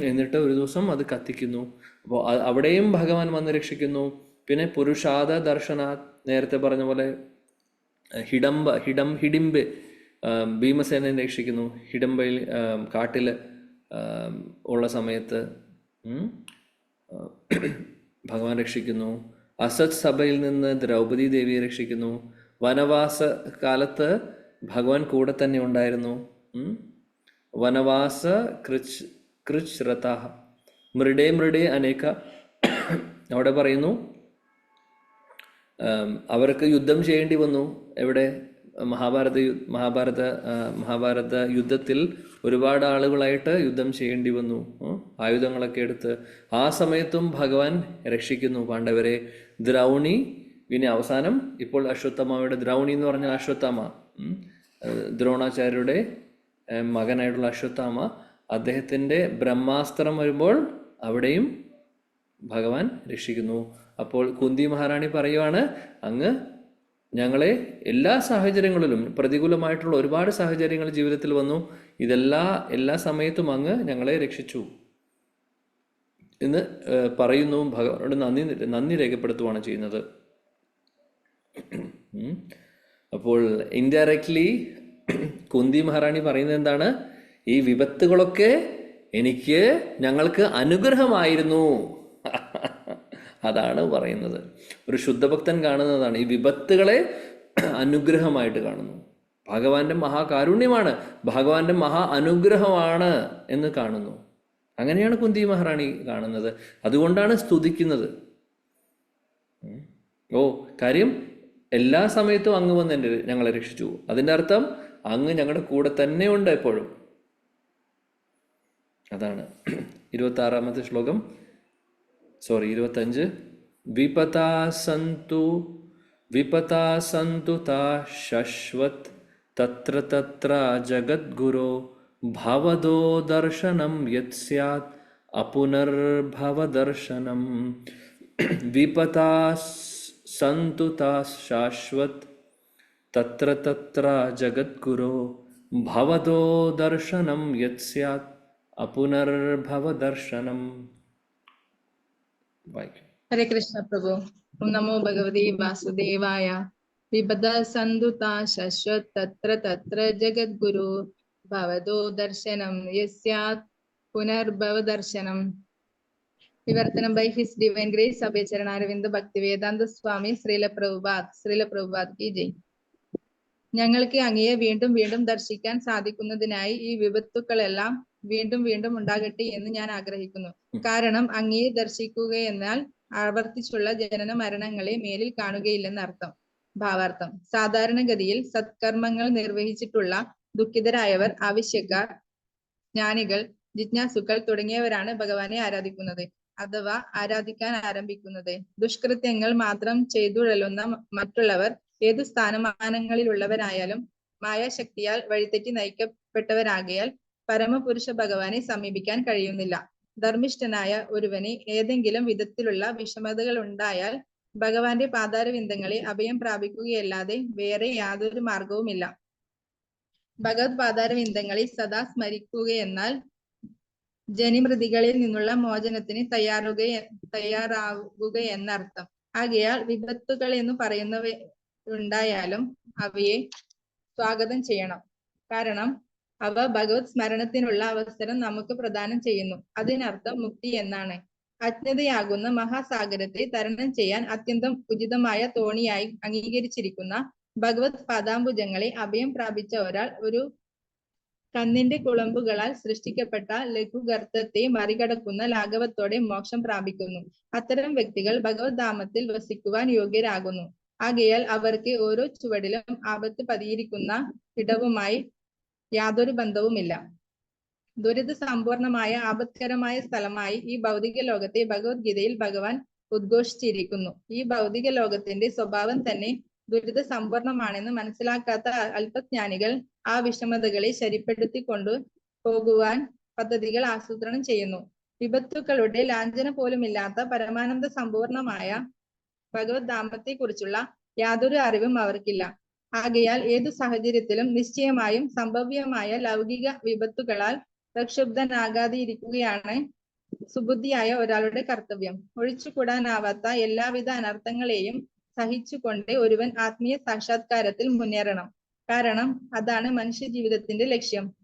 എന്നിട്ട് ഒരു ദിവസം അത് കത്തിക്കുന്നു. അപ്പോൾ അവിടെയും ഭഗവാൻ വന്ന് രക്ഷിക്കുന്നു. പിന്നെ പുരുഷാദ ദർശന, നേരത്തെ പറഞ്ഞ പോലെ ഹിഡിംബ് ഭീമസേനനെ രക്ഷിക്കുന്നു. ഹിഡംബയിൽ കാട്ടിൽ ഉള്ള സമയത്ത് ഭഗവാൻ രക്ഷിക്കുന്നു. അസത് സഭയിൽ നിന്ന് ദ്രൗപദി ദേവിയെ രക്ഷിക്കുന്നു. വനവാസ കാലത്ത് ഭഗവാൻ കൂടെ തന്നെ ഉണ്ടായിരുന്നു. വനവാസ കൃച്ച് രഥഃ മൃഡേ അനേക. അവിടെ പറയുന്നു അവർക്ക് യുദ്ധം ചെയ്യേണ്ടി വന്നു. എവിടെ? മഹാഭാരത യുദ്ധത്തിൽ ഒരുപാട് ആളുകളായിട്ട് യുദ്ധം ചെയ്യേണ്ടി വന്നു, ആയുധങ്ങളൊക്കെ എടുത്ത്. ആ സമയത്തും ഭഗവാൻ രക്ഷിക്കുന്നു പാണ്ഡവരെ. ദ്രൗണി, പിന്നെ അവസാനം ഇപ്പോൾ അശ്വത്ഥാമാവയുടെ, ദ്രൗണി എന്ന് പറഞ്ഞാൽ അശ്വത്ഥാമ, ദ്രോണാചാര്യരുടെ മകനായിട്ടുള്ള അശ്വത്ഥാമ, അദ്ദേഹത്തിൻ്റെ ബ്രഹ്മാസ്ത്രം വരുമ്പോൾ അവിടെയും ഭഗവാൻ രക്ഷിക്കുന്നു. അപ്പോൾ കുന്തി മഹാറാണി പറയുവാണ്, അങ്ങ് ഞങ്ങളെ എല്ലാ സാഹചര്യങ്ങളിലും, പ്രതികൂലമായിട്ടുള്ള ഒരുപാട് സാഹചര്യങ്ങൾ ജീവിതത്തിൽ വന്നു, എല്ലാ സമയത്തും അങ്ങ് ഞങ്ങളെ രക്ഷിച്ചു എന്ന് പറയുന്നു. ഭഗവാനോട് നന്ദി രേഖപ്പെടുത്തുകയാണ് ചെയ്യുന്നത്. അപ്പോൾ ഇൻഡയറക്ട്ലി കുന്തി മഹാറാണി പറയുന്നത് എന്താണ്? ഈ വിപത്തുകളൊക്കെ ഞങ്ങൾക്ക് അനുഗ്രഹമായിരുന്നു. അതാണ് പറയുന്നത്. ഒരു ശുദ്ധഭക്തൻ കാണുന്നതാണ് ഈ വിപത്തുകളെ അനുഗ്രഹമായിട്ട് കാണുന്നു. ഭഗവാന്റെ മഹാകാരുണ്യമാണ്, ഭഗവാന്റെ മഹാ അനുഗ്രഹമാണ് എന്ന് കാണുന്നു. അങ്ങനെയാണ് കുന്തി മഹാറാണി കാണുന്നത്. അതുകൊണ്ടാണ് സ്തുതിക്കുന്നത്. കാര്യം എല്ലാ സമയത്തും അങ്ങ് വന്ന് ഞങ്ങളെ രക്ഷിച്ചു. അതിൻ്റെ അർത്ഥം അങ്ങ് ഞങ്ങളുടെ കൂടെ തന്നെ ഉണ്ട് എപ്പോഴും. അതാണ് 26-ാമത്തെ ശ്ലോകം. 25. വിപതാ സന്തു താ ശശ്വത് തത്ര തത്ര ജഗദ്ഗുരോ ഭവദോ ദർശനം യത് സ്യാത് അപുനർഭവദർശനം. വിപതാ സന്തു താ ശാശ്വത് തത്ര തത്ര ജഗദ്ഗുരോ ഭവദോ ദർശനം യത് സ്യാത് അപുനർഭവദർശനം. വായിക്കും. ഹരേ കൃഷ്ണ പ്രഭു. ഓം നമോ ഭഗവതി വാസുദേവായ. വിപദ സന്തുതാ ശശ്വത് തത്ര തത്ര ജഗദ്ഗുരു ഭവതോ ദർശനം യസ്യാത് പുനർഭവ ദർശനം. വിവർത്തനം ബൈ ഹിസ് ഡിവൈൻ ഗ്രേസ് അഭയ ചരണാരവിന്ദ ഭക്തി വേദാന്ത സ്വാമി ശ്രീല പ്രഭുപാദ് കി ജയ്. ഞങ്ങൾക്ക് അങ്ങയെ വീണ്ടും വീണ്ടും ദർശിക്കാൻ സാധിക്കുന്നതിനായി ഈ വിപത്തുക്കളെല്ലാം വീണ്ടും വീണ്ടും ഉണ്ടാകട്ടെ എന്ന് ഞാൻ ആഗ്രഹിക്കുന്നു. കാരണം അങ്ങയെ ദർശിക്കുകയെന്നാൽ ആവർത്തിച്ചുള്ള ജനന മരണങ്ങളെ മേലിൽ കാണുകയില്ലെന്ന് അർത്ഥം. ഭാവാർത്ഥം: സാധാരണഗതിയിൽ സത്കർമ്മങ്ങൾ നിർവഹിച്ചിട്ടുള്ള ദുഃഖിതരായവർ, ആവശ്യക്കാർ, ജ്ഞാനികൾ, ജിജ്ഞാസുക്കൾ തുടങ്ങിയവരാണ് ഭഗവാനെ ആരാധിക്കുന്നത് അഥവാ ആരാധിക്കാൻ ആരംഭിക്കുന്നത്. ദുഷ്കൃത്യങ്ങൾ മാത്രം ചെയ്തുഴലുന്ന മറ്റുള്ളവർ ഏതു സ്ഥാനമാനങ്ങളിലുള്ളവരായാലും മായാശക്തിയാൽ വഴിതെറ്റി നയിക്കപ്പെട്ടവരാകയാൽ പരമപുരുഷ ഭഗവാനെ സമീപിക്കാൻ കഴിയുന്നില്ല. ധർമ്മിഷ്ഠനായ ഒരുവന് ഏതെങ്കിലും വിധത്തിലുള്ള വിഷമതകൾ ഉണ്ടായാൽ ഭഗവാന്റെ പാതാരവിന്ദങ്ങളെ അഭയം പ്രാപിക്കുകയല്ലാതെ വേറെ യാതൊരു മാർഗവുമില്ല. ഭഗവത് പാതാരവിന്ദങ്ങളെ സദാ സ്മരിക്കുകയെന്നാൽ ജനിമൃതികളിൽ നിന്നുള്ള മോചനത്തിന് തയ്യാറാവുക എന്നർത്ഥം. ആകയാൽ വിപത്തുകൾ എന്ന് പറയുന്നവ ഉണ്ടായാലും അവയെ സ്വാഗതം ചെയ്യണം. കാരണം അവ ഭഗവത് സ്മരണത്തിനുള്ള അവസരം നമുക്ക് പ്രദാനം ചെയ്യുന്നു. അതിനർത്ഥം മുക്തി എന്നാണ്. അജ്ഞതയാകുന്ന മഹാസാഗരത്തെ തരണം ചെയ്യാൻ അത്യന്തം ഉചിതമായ തോണിയായി അംഗീകരിച്ചിരിക്കുന്ന ഭഗവത് പാദാംബുജങ്ങളെ അഭയം പ്രാപിച്ച ഒരാൾ ഒരു കന്നിന്റെ കുളമ്പുകളാൽ സൃഷ്ടിക്കപ്പെട്ട ലഘുഗർത്തത്തെ മറികടക്കുന്ന ലാഘവത്തോടെ മോക്ഷം പ്രാപിക്കുന്നു. അത്തരം വ്യക്തികൾ ഭഗവത് ധാമത്തിൽ വസിക്കുവാൻ യോഗ്യരാകുന്നു. ആകയാൽ അവർക്ക് ഓരോ ചുവടിലും ആപത്ത് പതിയിരിക്കുന്ന ഇടവുമായി യാതൊരു ബന്ധവുമില്ല. ദുരിത സമ്പൂർണമായ ആപത്കരമായ സ്ഥലമായി ഈ ഭൗതിക ലോകത്തെ ഭഗവത്ഗീതയിൽ ഭഗവാൻ ഉദ്ഘോഷിച്ചിരിക്കുന്നു. ഈ ഭൗതിക ലോകത്തിന്റെ സ്വഭാവം തന്നെ ദുരിത സമ്പൂർണമാണെന്ന് മനസ്സിലാക്കാത്ത അല്പജ്ഞാനികൾ ആ വിഷമതകളെ ശരിപ്പെടുത്തിക്കൊണ്ടു പോകുവാൻ പദ്ധതികൾ ആസൂത്രണം ചെയ്യുന്നു. വിപത്തുക്കളുടെ ലാഞ്ചന പോലുമില്ലാത്ത പരമാനന്ദ സമ്പൂർണമായ ഭഗവത് ധാമത്തെ കുറിച്ചുള്ള യാതൊരു അറിവും അവർക്കില്ല. ആകയാൽ ഏതു സാഹചര്യത്തിലും നിശ്ചയമായും സംഭവ്യമായ ലൗകിക വിപത്തുകളാൽ പ്രക്ഷുബ്ധനാകാതിരിക്കുകയാണ് സുബുദ്ധിയായ ഒരാളുടെ കർത്തവ്യം. ഒഴിച്ചുകൂടാനാവാത്ത എല്ലാവിധ അനർത്ഥങ്ങളെയും സഹിച്ചുകൊണ്ട് ഒരുവൻ ആത്മീയ സാക്ഷാത്കാരത്തിൽ മുന്നേറണം. കാരണം അതാണ് മനുഷ്യ ജീവിതത്തിന്റെ ലക്ഷ്യം.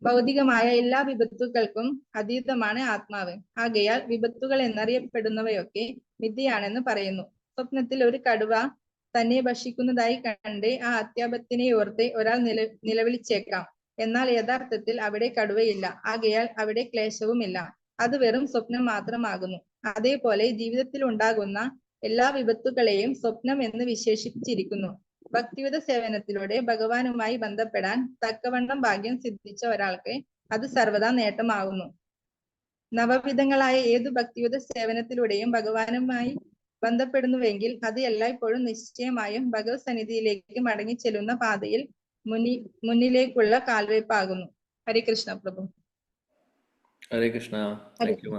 ഭൗതികമായ എല്ലാ വിപത്തുക്കൾക്കും അതീതമാണ് ആത്മാവ്. ആകയാൽ വിപത്തുകൾ എന്നറിയപ്പെടുന്നവയൊക്കെ മിഥ്യയാണെന്ന് പറയുന്നു. സ്വപ്നത്തിൽ ഒരു കടുവ തന്നെ ഭക്ഷിക്കുന്നതായി കണ്ട് ആ അത്യാപത്തിനെ ഓർത്ത് ഒരാൾ നിലവിളിച്ചേക്കാം. എന്നാൽ യഥാർത്ഥത്തിൽ അവിടെ കടുവയില്ല. ആകയാൽ അവിടെ ക്ലേശവുമില്ല. അത് വെറും സ്വപ്നം മാത്രമാകുന്നു. അതേപോലെ ജീവിതത്തിൽ ഉണ്ടാകുന്ന എല്ലാ വിപത്തുകളെയും സ്വപ്നം എന്ന് വിശേഷിപ്പിച്ചിരിക്കുന്നു. ഭക്തിയുത സേവനത്തിലൂടെ ഭഗവാനുമായി ബന്ധപ്പെടാൻ തക്കവണ്ണം ഭാഗ്യം സിദ്ധിച്ച ഒരാൾക്ക് അത് സർവ്വതാ നേട്ടമാകുന്നു. നവവിധങ്ങളായ ഏതു ഭക്തിയുത സേവനത്തിലൂടെയും ഭഗവാനുമായി ബന്ധപ്പെടുന്നുവെങ്കിൽ അത് എല്ലായ്പ്പോഴും നിശ്ചയമായും ഭഗവത് സന്നിധിയിലേക്ക് മടങ്ങി ചെല്ലുന്ന പാതയിൽ മുന്നിലേക്കുള്ള കാൽവയ്പാകുന്നു. ഹരേ കൃഷ്ണ പ്രഭു. ഹരേ കൃഷ്ണ. Thank you.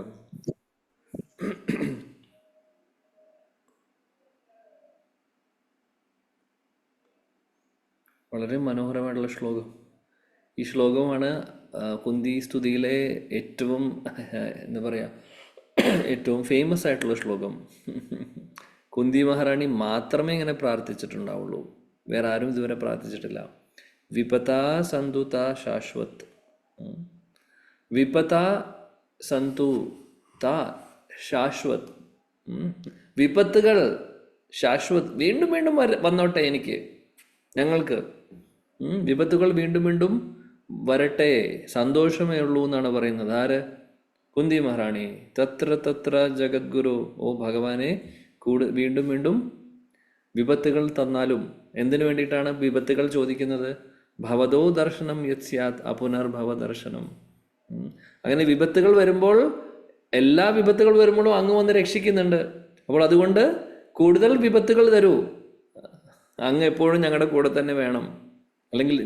വളരെ മനോഹരമായിട്ടുള്ള ശ്ലോകം. ഈ ശ്ലോകമാണ് കുന്തി സ്തുതിയിലെ ഏറ്റവും എന്താ പറയുക ഏറ്റവും ഫേമസ് ആയിട്ടുള്ള ശ്ലോകം. കുന്തി മഹാറാണി മാത്രമേ ഇങ്ങനെ പ്രാർത്ഥിച്ചിട്ടുണ്ടാവുള്ളൂ. വേറെ ആരും ഇതുവരെ പ്രാർത്ഥിച്ചിട്ടില്ല. വിപതാ സന്തു താ ശാശ്വത്. വിപതാ സന്തു താ ശാശ്വത്. വിപത്തുകൾ ശാശ്വത് വീണ്ടും വീണ്ടും വന്നോട്ടെ. ഞങ്ങൾക്ക് വിപത്തുകൾ വീണ്ടും വീണ്ടും വരട്ടെ, സന്തോഷമേ ഉള്ളൂ എന്നാണ് പറയുന്നത്. ആര്? കുന്തി മഹാറാണി. തത്ര തത്ര ജഗദ്ഗുരു. ഓ ഭഗവാനെ, വീണ്ടും വീണ്ടും വിപത്തുകൾ തന്നാലും. എന്തിനു വേണ്ടിയിട്ടാണ് വിപത്തുകൾ ചോദിക്കുന്നത്? ഭവതോ ദർശനം യത് സ്യാത് അപുനർഭവ ദർശനം. അങ്ങനെ വിപത്തുകൾ വരുമ്പോൾ, എല്ലാ വിപത്തുകൾ വരുമ്പോഴും അങ്ങ് വന്ന് രക്ഷിക്കുന്നുണ്ട്. അപ്പോൾ അതുകൊണ്ട് കൂടുതൽ വിപത്തുകൾ തരൂ, അങ്ങ് എപ്പോഴും ഞങ്ങളുടെ കൂടെ തന്നെ വേണം, അല്ലെങ്കിൽ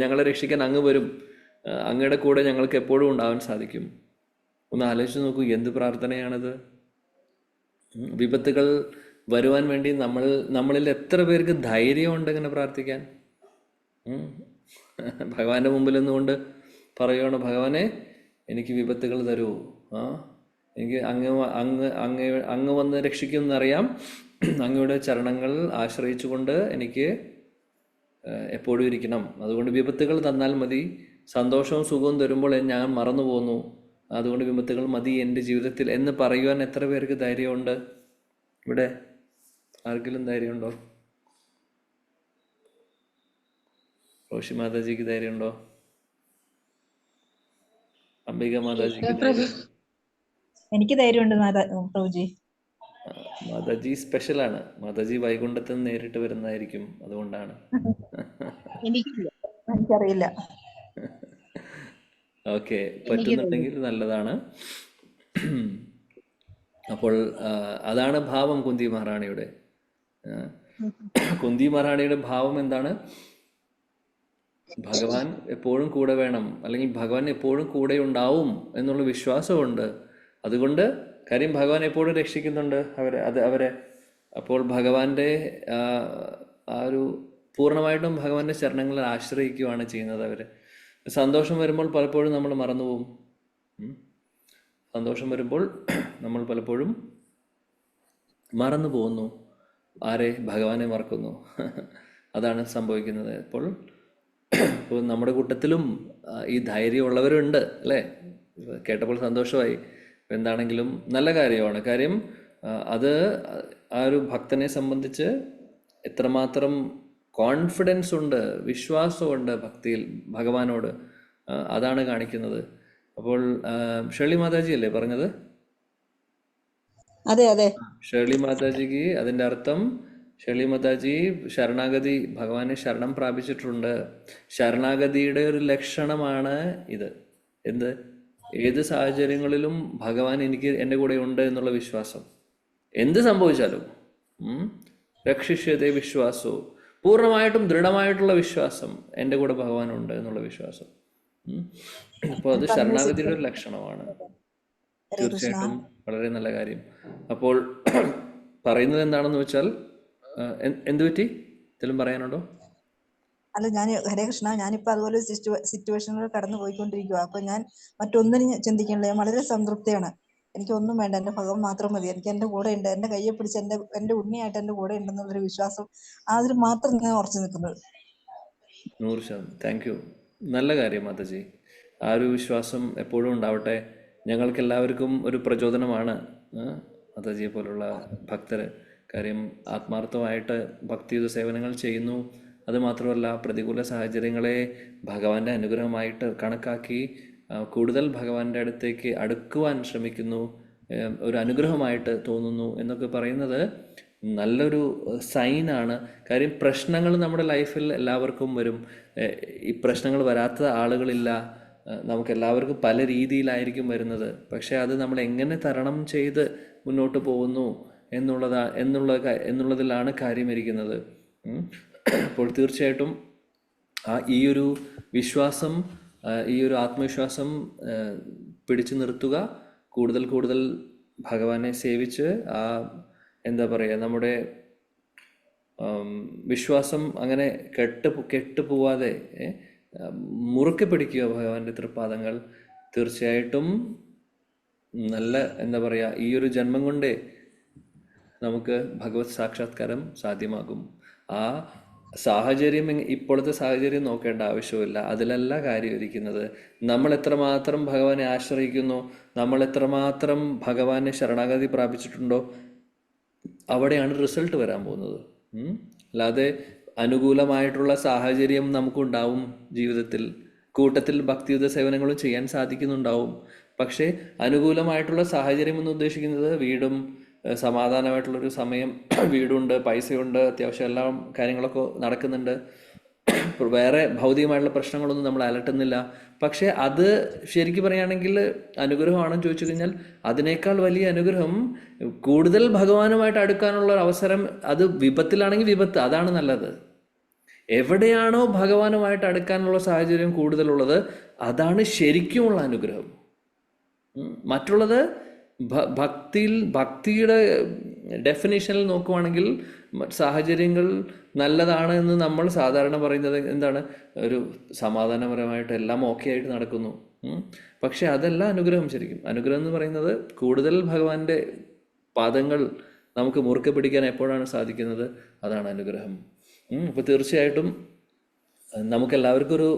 ഞങ്ങളെ രക്ഷിക്കാൻ അങ്ങ് വരും, അങ്ങയുടെ കൂടെ ഞങ്ങൾക്ക് എപ്പോഴും ഉണ്ടാവാൻ സാധിക്കും. ഒന്ന് ആലോചിച്ച് നോക്കൂ, എന്ത് പ്രാർത്ഥനയാണത്. വിപത്തുകൾ വരുവാൻ വേണ്ടി നമ്മളിൽ എത്ര പേർക്ക് ധൈര്യമുണ്ട് ഇങ്ങനെ പ്രാർത്ഥിക്കാൻ? ഭഗവാന്റെ മുമ്പിൽ നിന്നുകൊണ്ട് പറയുകയാണ്, ഭഗവാനെ എനിക്ക് വിപത്തുകൾ തരൂ, എനിക്ക് അങ്ങ് വന്ന് രക്ഷിക്കുമെന്നറിയാം, അങ്ങയുടെ ചരണങ്ങൾ ആശ്രയിച്ചുകൊണ്ട് എനിക്ക് എപ്പോഴും ഇരിക്കണം. അതുകൊണ്ട് വിപത്തുകൾ തന്നാൽ മതി, സന്തോഷവും സുഖവും തരുമ്പോൾ ഞാൻ മറന്നു പോന്നു, അതുകൊണ്ട് വിപത്തുകൾ മതി എൻ്റെ ജീവിതത്തിൽ എന്ന് പറയുവാൻ എത്ര പേർക്ക് ധൈര്യമുണ്ട്? ഇവിടെ ആർക്കെങ്കിലും ധൈര്യമുണ്ടോ? റോഷി മാതാജിക്ക് ധൈര്യമുണ്ടോ? അംബിക മാതാജിക്ക് ധൈര്യം? എനിക്ക് ധൈര്യമുണ്ട് പ്രഭുജി. മാതാജി സ്പെഷ്യലാണ്. മാതാജി വൈകുണ്ഠത്ത് നിന്ന് നേരിട്ട് വരുന്നതായിരിക്കും, അതുകൊണ്ടാണ്. എനിക്കറിയില്ല. ഓക്കെ, പറ്റുന്നുണ്ടെങ്കിൽ നല്ലതാണ്. അപ്പോൾ അതാണ് ഭാവം കുന്തി മഹാറാണിയുടെ. കുന്തി മഹാറാണിയുടെ ഭാവം എന്താണ്? ഭഗവാൻ എപ്പോഴും കൂടെ വേണം, അല്ലെങ്കിൽ ഭഗവാൻ എപ്പോഴും കൂടെ ഉണ്ടാവും എന്നുള്ള വിശ്വാസമുണ്ട്. അതുകൊണ്ട് കാര്യം ഭഗവാൻ എപ്പോഴും രക്ഷിക്കുന്നുണ്ട് അവരെ. അപ്പോൾ ഭഗവാന്റെ ആ ഒരു പൂർണ്ണമായിട്ടും ഭഗവാന്റെ ചരണങ്ങളിൽ ആശ്രയിക്കുകയാണ് ചെയ്യുന്നത് അവര്. സന്തോഷം വരുമ്പോൾ പലപ്പോഴും നമ്മൾ മറന്നുപോകും. സന്തോഷം വരുമ്പോൾ നമ്മൾ പലപ്പോഴും മറന്നു പോകുന്നു. ആരെ? ഭഗവാനെ മറക്കുന്നു. അതാണ് സംഭവിക്കുന്നത്. ഇപ്പോൾ നമ്മുടെ കൂട്ടത്തിലും ഈ ധൈര്യമുള്ളവരുണ്ട് അല്ലേ? കേട്ടപ്പോൾ സന്തോഷമായി. എന്താണെങ്കിലും നല്ല കാര്യമാണ്. കാര്യം അത് ആ ഒരു ഭക്തനെ സംബന്ധിച്ച് എത്രമാത്രം കോൺഫിഡൻസ് ഉണ്ട്, വിശ്വാസമുണ്ട് ഭക്തിയിൽ ഭഗവാനോട്, അതാണ് കാണിക്കുന്നത്. അപ്പോൾ ഷേർലി മാതാജി അല്ലേ പറഞ്ഞത്? അതെ അതെ, ഷേർലി മാതാജിക്ക് അതിൻ്റെ അർത്ഥം, ഷേർലി മാതാജി ശരണാഗതി, ഭഗവാനെ ശരണം പ്രാപിച്ചിട്ടുണ്ട്. ശരണാഗതിയുടെ ഒരു ലക്ഷണമാണ് ഇത്. എന്ത്? ഏത് സാഹചര്യങ്ങളിലും ഭഗവാൻ എൻ്റെ കൂടെ ഉണ്ട് എന്നുള്ള വിശ്വാസം. എന്ത് സംഭവിച്ചാലും രക്ഷിഷ്യതേ വിശ്വാസോ, പൂർണ്ണമായിട്ടും ദൃഢമായിട്ടുള്ള വിശ്വാസം, എൻ്റെ കൂടെ ഭഗവാനുണ്ട് എന്നുള്ള വിശ്വാസം. അപ്പോൾ അത് ശരണാഗതിയുടെ ഒരു ലക്ഷണമാണ്. തീർച്ചയായിട്ടും വളരെ നല്ല കാര്യം. അപ്പോൾ പറയുന്നത് എന്താണെന്ന് വെച്ചാൽ, എന്തു പറ്റി? എന്തെങ്കിലും പറയാനുണ്ടോ? അല്ല, ഹരേ കൃഷ്ണ, ഞാനിപ്പോ അതുപോലെ സിറ്റുവേഷനുകൾ കടന്നു പോയിക്കൊണ്ടിരിക്കുക. അപ്പൊ ഞാൻ മറ്റൊന്നിനും ചിന്തിക്കണില്ല, ഞാൻ വളരെ സംതൃപ്തിയാണ്. എനിക്കൊന്നും വേണ്ട, എന്റെ ഭഗവാൻ മാത്രം മതി. എനിക്ക് എന്റെ കൂടെ ഉണ്ട്, എന്റെ കയ്യെ പിടിച്ച് എന്റെ ഉണ്ണിയായിട്ട് എന്റെ കൂടെ ഉണ്ടെന്നുള്ളൊരു വിശ്വാസം, അതിൽ മാത്രം ഞാൻ ഉറച്ചു നിൽക്കുന്നത്. 100%. Thank you. നല്ല കാര്യം മാതാജി. ആ ഒരു വിശ്വാസം എപ്പോഴും ഉണ്ടാവട്ടെ. ഞങ്ങൾക്ക് എല്ലാവർക്കും ഒരു പ്രചോദനമാണ് മാതാജിയെ പോലുള്ള ഭക്തർ. കാര്യം ആത്മാർത്ഥമായിട്ട് ഭക്തിയുത സേവനങ്ങൾ ചെയ്യുന്നു. അതുമാത്രമല്ല, പ്രതികൂല സാഹചര്യങ്ങളെ ഭഗവാന്റെ അനുഗ്രഹമായിട്ട് കണക്കാക്കി കൂടുതൽ ഭഗവാന്റെ അടുത്തേക്ക് അടുക്കുവാൻ ശ്രമിക്കുന്നു, ഒരു അനുഗ്രഹമായിട്ട് തോന്നുന്നു എന്നൊക്കെ പറയുന്നത് നല്ലൊരു സൈനാണ്. കാര്യം പ്രശ്നങ്ങൾ നമ്മുടെ ലൈഫിൽ എല്ലാവർക്കും വരും. ഈ പ്രശ്നങ്ങൾ വരാത്ത ആളുകളില്ല. നമുക്കെല്ലാവർക്കും പല രീതിയിലായിരിക്കും വരുന്നത്. പക്ഷെ അത് നമ്മൾ എങ്ങനെ തരണം ചെയ്ത് മുന്നോട്ട് പോകുന്നു എന്നുള്ളതിലാണ് കാര്യമിരിക്കുന്നത്. അപ്പോൾ തീർച്ചയായിട്ടും ഈ ഒരു വിശ്വാസം, ഈ ഒരു ആത്മവിശ്വാസം പിടിച്ചു നിർത്തുക. കൂടുതൽ കൂടുതൽ ഭഗവാനെ സേവിച്ച് എന്താ പറയുക, നമ്മുടെ വിശ്വാസം അങ്ങനെ കെട്ടുപോവാതെ മുറുക്കെ പിടിക്കുക ഭഗവാന്റെ തൃപ്പാദങ്ങൾ. തീർച്ചയായിട്ടും നല്ല എന്താ പറയുക, ഈ ഒരു ജന്മം കൊണ്ടേ നമുക്ക് ഭഗവത് സാക്ഷാത്കാരം സാധ്യമാകും. ആ സാഹചര്യം, ഇപ്പോഴത്തെ സാഹചര്യം നോക്കേണ്ട ആവശ്യമില്ല. അതിലല്ല കാര്യം ഇരിക്കുന്നത്. നമ്മൾ എത്രമാത്രം ഭഗവാനെ ആശ്രയിക്കുന്നു, നമ്മൾ എത്രമാത്രം ഭഗവാനെ ശരണാഗതി പ്രാപിച്ചിട്ടുണ്ടോ, അവിടെയാണ് റിസൾട്ട് വരാൻ പോകുന്നത്. അല്ലാതെ അനുകൂലമായിട്ടുള്ള സാഹചര്യം നമുക്കുണ്ടാവും ജീവിതത്തിൽ, കൂട്ടത്തിൽ ഭക്തിയുത സേവനങ്ങളും ചെയ്യാൻ സാധിക്കുന്നുണ്ടാവും. പക്ഷേ അനുകൂലമായിട്ടുള്ള സാഹചര്യം എന്ന് ഉദ്ദേശിക്കുന്നത് വീടും സമാധാനമായിട്ടുള്ളൊരു സമയം, വീടുണ്ട്, പൈസയുണ്ട്, അത്യാവശ്യം എല്ലാ കാര്യങ്ങളൊക്കെ നടക്കുന്നുണ്ട്, വേറെ ഭൗതികമായിട്ടുള്ള പ്രശ്നങ്ങളൊന്നും നമ്മൾ അലട്ടുന്നില്ല. പക്ഷേ അത് ശരിക്കും പറയുകയാണെങ്കിൽ അനുഗ്രഹമാണെന്ന് ചോദിച്ചു കഴിഞ്ഞാൽ അതിനേക്കാൾ വലിയ അനുഗ്രഹം കൂടുതൽ ഭഗവാനുമായിട്ട് അടുക്കാനുള്ള ഒരു അവസരം. അത് വിപത്തിലാണെങ്കിൽ വിപത്ത്, അതാണ് നല്ലത്. എവിടെയാണോ ഭഗവാനുമായിട്ട് അടുക്കാനുള്ള സാഹചര്യം കൂടുതലുള്ളത് അതാണ് ശരിക്കുമുള്ള അനുഗ്രഹം. മറ്റുള്ളത് ഭക്തിയുടെ ഡെഫിനേഷനിൽ നോക്കുവാണെങ്കിൽ സാഹചര്യങ്ങൾ നല്ലതാണ് എന്ന് നമ്മൾ സാധാരണ പറയുന്നത് എന്താണ്, ഒരു സമാധാനപരമായിട്ട് എല്ലാം ഓക്കെ ആയിട്ട് നടക്കുന്നു. പക്ഷെ അതല്ല അനുഗ്രഹം. ശരിക്കും അനുഗ്രഹം എന്ന് പറയുന്നത് കൂടുതൽ ഭഗവാന്റെ പാദങ്ങൾ നമുക്ക് മുറുക്കെ പിടിക്കാൻ എപ്പോഴാണ് സാധിക്കുന്നത്, അതാണ് അനുഗ്രഹം. അപ്പോൾ തീർച്ചയായിട്ടും നമുക്കെല്ലാവർക്കും ഒരു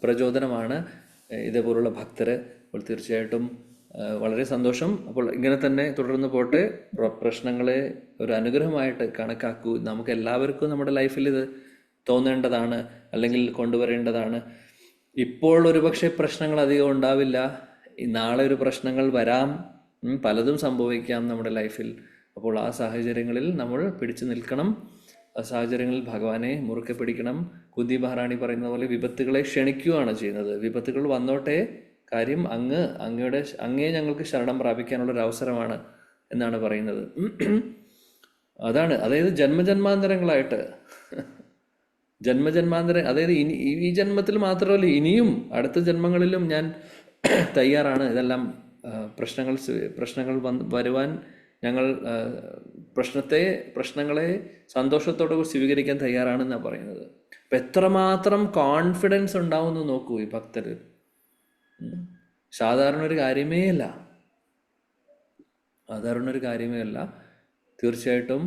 പ്രചോദനമാണ് ഇതേപോലുള്ള ഭക്തർ. അപ്പോൾ തീർച്ചയായിട്ടും വളരെ സന്തോഷം. അപ്പോൾ ഇങ്ങനെ തന്നെ തുടർന്ന് പോട്ടെ. പ്രശ്നങ്ങളെ ഒരു അനുഗ്രഹമായിട്ട് കണക്കാക്കൂ. നമുക്ക് എല്ലാവർക്കും നമ്മുടെ ലൈഫിൽ ഇത് തോന്നേണ്ടതാണ്, അല്ലെങ്കിൽ കൊണ്ടുവരേണ്ടതാണ്. ഇപ്പോൾ ഒരുപക്ഷെ പ്രശ്നങ്ങൾ അധികം ഉണ്ടാവില്ല, നാളെ ഒരു പ്രശ്നങ്ങൾ വരാം, പലതും സംഭവിക്കാം നമ്മുടെ ലൈഫിൽ. അപ്പോൾ ആ സാഹചര്യങ്ങളിൽ നമ്മൾ പിടിച്ചു നിൽക്കണം. ആ സാഹചര്യങ്ങളിൽ ഭഗവാനെ മുറുക്കെ പിടിക്കണം. കുന്തി മഹാറാണി പറയുന്ന പോലെ വിപത്തുകളെ ക്ഷണിക്കുകയാണ് ചെയ്യുന്നത്. വിപത്തുകൾ വന്നോട്ടെ, കാര്യം അങ്ങേ ഞങ്ങൾക്ക് ശരണം പ്രാപിക്കാനുള്ളൊരു അവസരമാണ് എന്നാണ് പറയുന്നത്. അതാണ്, അതായത് ജന്മജന്മാന്തരങ്ങളായിട്ട് അതായത് ഈ ജന്മത്തിൽ മാത്രമല്ല, ഇനിയും അടുത്ത ജന്മങ്ങളിലും ഞാൻ തയ്യാറാണ്. ഇതെല്ലാം പ്രശ്നങ്ങൾ വരുവാൻ ഞങ്ങൾ പ്രശ്നങ്ങളെ സന്തോഷത്തോടെ സ്വീകരിക്കാൻ തയ്യാറാണെന്നാണ് പറയുന്നത്. അപ്പം എത്രമാത്രം കോൺഫിഡൻസ് ഉണ്ടാവുമെന്ന് നോക്കൂ ഈ ഭക്തർ. സാധാരണ ഒരു കാര്യമേ അല്ല. തീർച്ചയായിട്ടും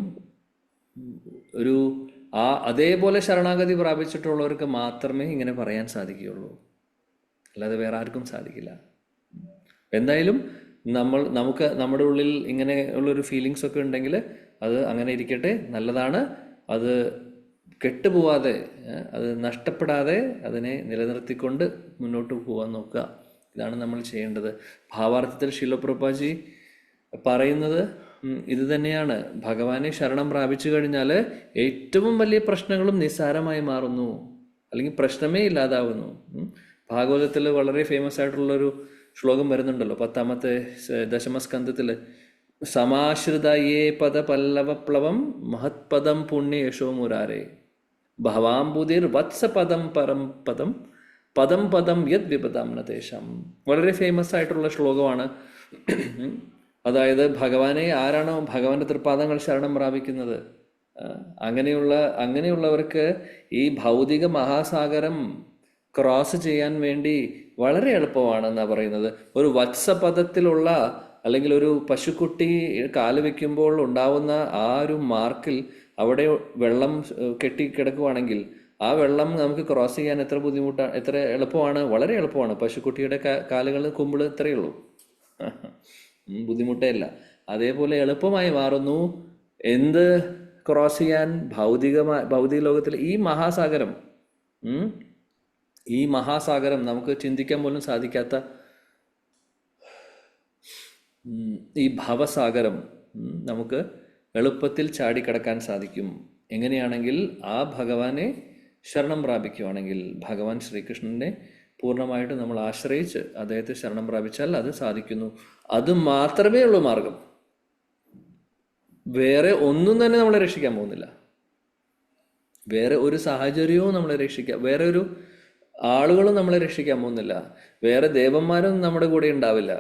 അതേപോലെ ശരണാഗതി പ്രാപിച്ചിട്ടുള്ളവർക്ക് മാത്രമേ ഇങ്ങനെ പറയാൻ സാധിക്കുകയുള്ളൂ, അല്ലാതെ വേറെ ആർക്കും സാധിക്കില്ല. എന്തായാലും നമുക്ക് നമ്മുടെ ഉള്ളിൽ ഇങ്ങനെ ഉള്ളൊരു ഫീലിങ്സ് ഒക്കെ ഉണ്ടെങ്കിൽ അത് അങ്ങനെ ഇരിക്കട്ടെ, നല്ലതാണ്. അത് കെട്ടുപോവാതെ, അത് നഷ്ടപ്പെടാതെ അതിനെ നിലനിർത്തിക്കൊണ്ട് മുന്നോട്ട് പോകാൻ നോക്കുക. ഇതാണ് നമ്മൾ ചെയ്യേണ്ടത്. ഭാവാർത്ഥത്തിൽ ശീല പ്രഭുപാദി പറയുന്നത് ഇത് തന്നെയാണ്. ഭഗവാനെ ശരണം പ്രാപിച്ചു കഴിഞ്ഞാൽ ഏറ്റവും വലിയ പ്രശ്നങ്ങളും നിസ്സാരമായി മാറുന്നു, അല്ലെങ്കിൽ പ്രശ്നമേ ഇല്ലാതാവുന്നു. ഭാഗവതത്തിൽ വളരെ ഫേമസ് ആയിട്ടുള്ളൊരു ശ്ലോകം വരുന്നുണ്ടല്ലോ, 10ാമത്തെ ദശമസ്കന്ധത്തിൽ. സമാശ്രിതയേ പദപല്ലവപ്ലവം മഹത്പദം പുണ്യ യശോ മുരാരേ ഭവാംബുദിർ വത്സപദം പരം പദം പദം പദം യത് വിപദാം നതേശം. വളരെ ഫേമസ് ആയിട്ടുള്ള ശ്ലോകമാണ്. അതായത് ഭഗവാനെ ആരാണോ ഭഗവാന്റെ തൃപ്പാദങ്ങൾ ശരണം പ്രാപിക്കുന്നത്, അങ്ങനെയുള്ളവർക്ക് ഈ ഭൗതിക മഹാസാഗരം ക്രോസ് ചെയ്യാൻ വേണ്ടി വളരെ എളുപ്പമാണെന്നാണ് പറയുന്നത്. ഒരു വത്സപദത്തിലുള്ള അല്ലെങ്കിൽ ഒരു പശുക്കുട്ടി കാല് വെക്കുമ്പോൾ ഉണ്ടാവുന്ന ആ ഒരു മാർക്കിൽ അവിടെ വെള്ളം കെട്ടിക്കിടക്കുവാണെങ്കിൽ ആ വെള്ളം നമുക്ക് ക്രോസ് ചെയ്യാൻ എത്ര എളുപ്പമാണ്, വളരെ എളുപ്പമാണ്. പശുക്കുട്ടിയുടെ കാലുകൾ കുമ്പിൾ ഇത്രയേ ഉള്ളൂ, ബുദ്ധിമുട്ടേ ഇല്ല. അതേപോലെ എളുപ്പമായി മാറുന്നു എന്ത് ക്രോസ് ചെയ്യാൻ, ഭൗതിക ലോകത്തിൽ ഈ മഹാസാഗരം നമുക്ക് ചിന്തിക്കാൻ പോലും സാധിക്കാത്ത ഈ ഭവസാഗരം നമുക്ക് എളുപ്പത്തിൽ ചാടിക്കടക്കാൻ സാധിക്കും. എങ്ങനെയാണെങ്കിൽ ആ ഭഗവാനെ ശരണം പ്രാപിക്കുകയാണെങ്കിൽ, ഭഗവാൻ ശ്രീകൃഷ്ണനെ പൂർണ്ണമായിട്ട് നമ്മൾ ആശ്രയിച്ച് അദ്ദേഹത്തെ ശരണം പ്രാപിച്ചാൽ അത് സാധിക്കുന്നു. അത് മാത്രമേ ഉള്ളൂ മാർഗം. വേറെ ഒന്നും തന്നെ നമ്മളെ രക്ഷിക്കാൻ പോകുന്നില്ല. വേറെ ഒരു സാഹചര്യവും നമ്മളെ വേറെ ഒരു ആളുകളും നമ്മളെ രക്ഷിക്കാൻ പോകുന്നില്ല. വേറെ ദേവന്മാരും നമ്മുടെ കൂടെ ഉണ്ടാവില്ല.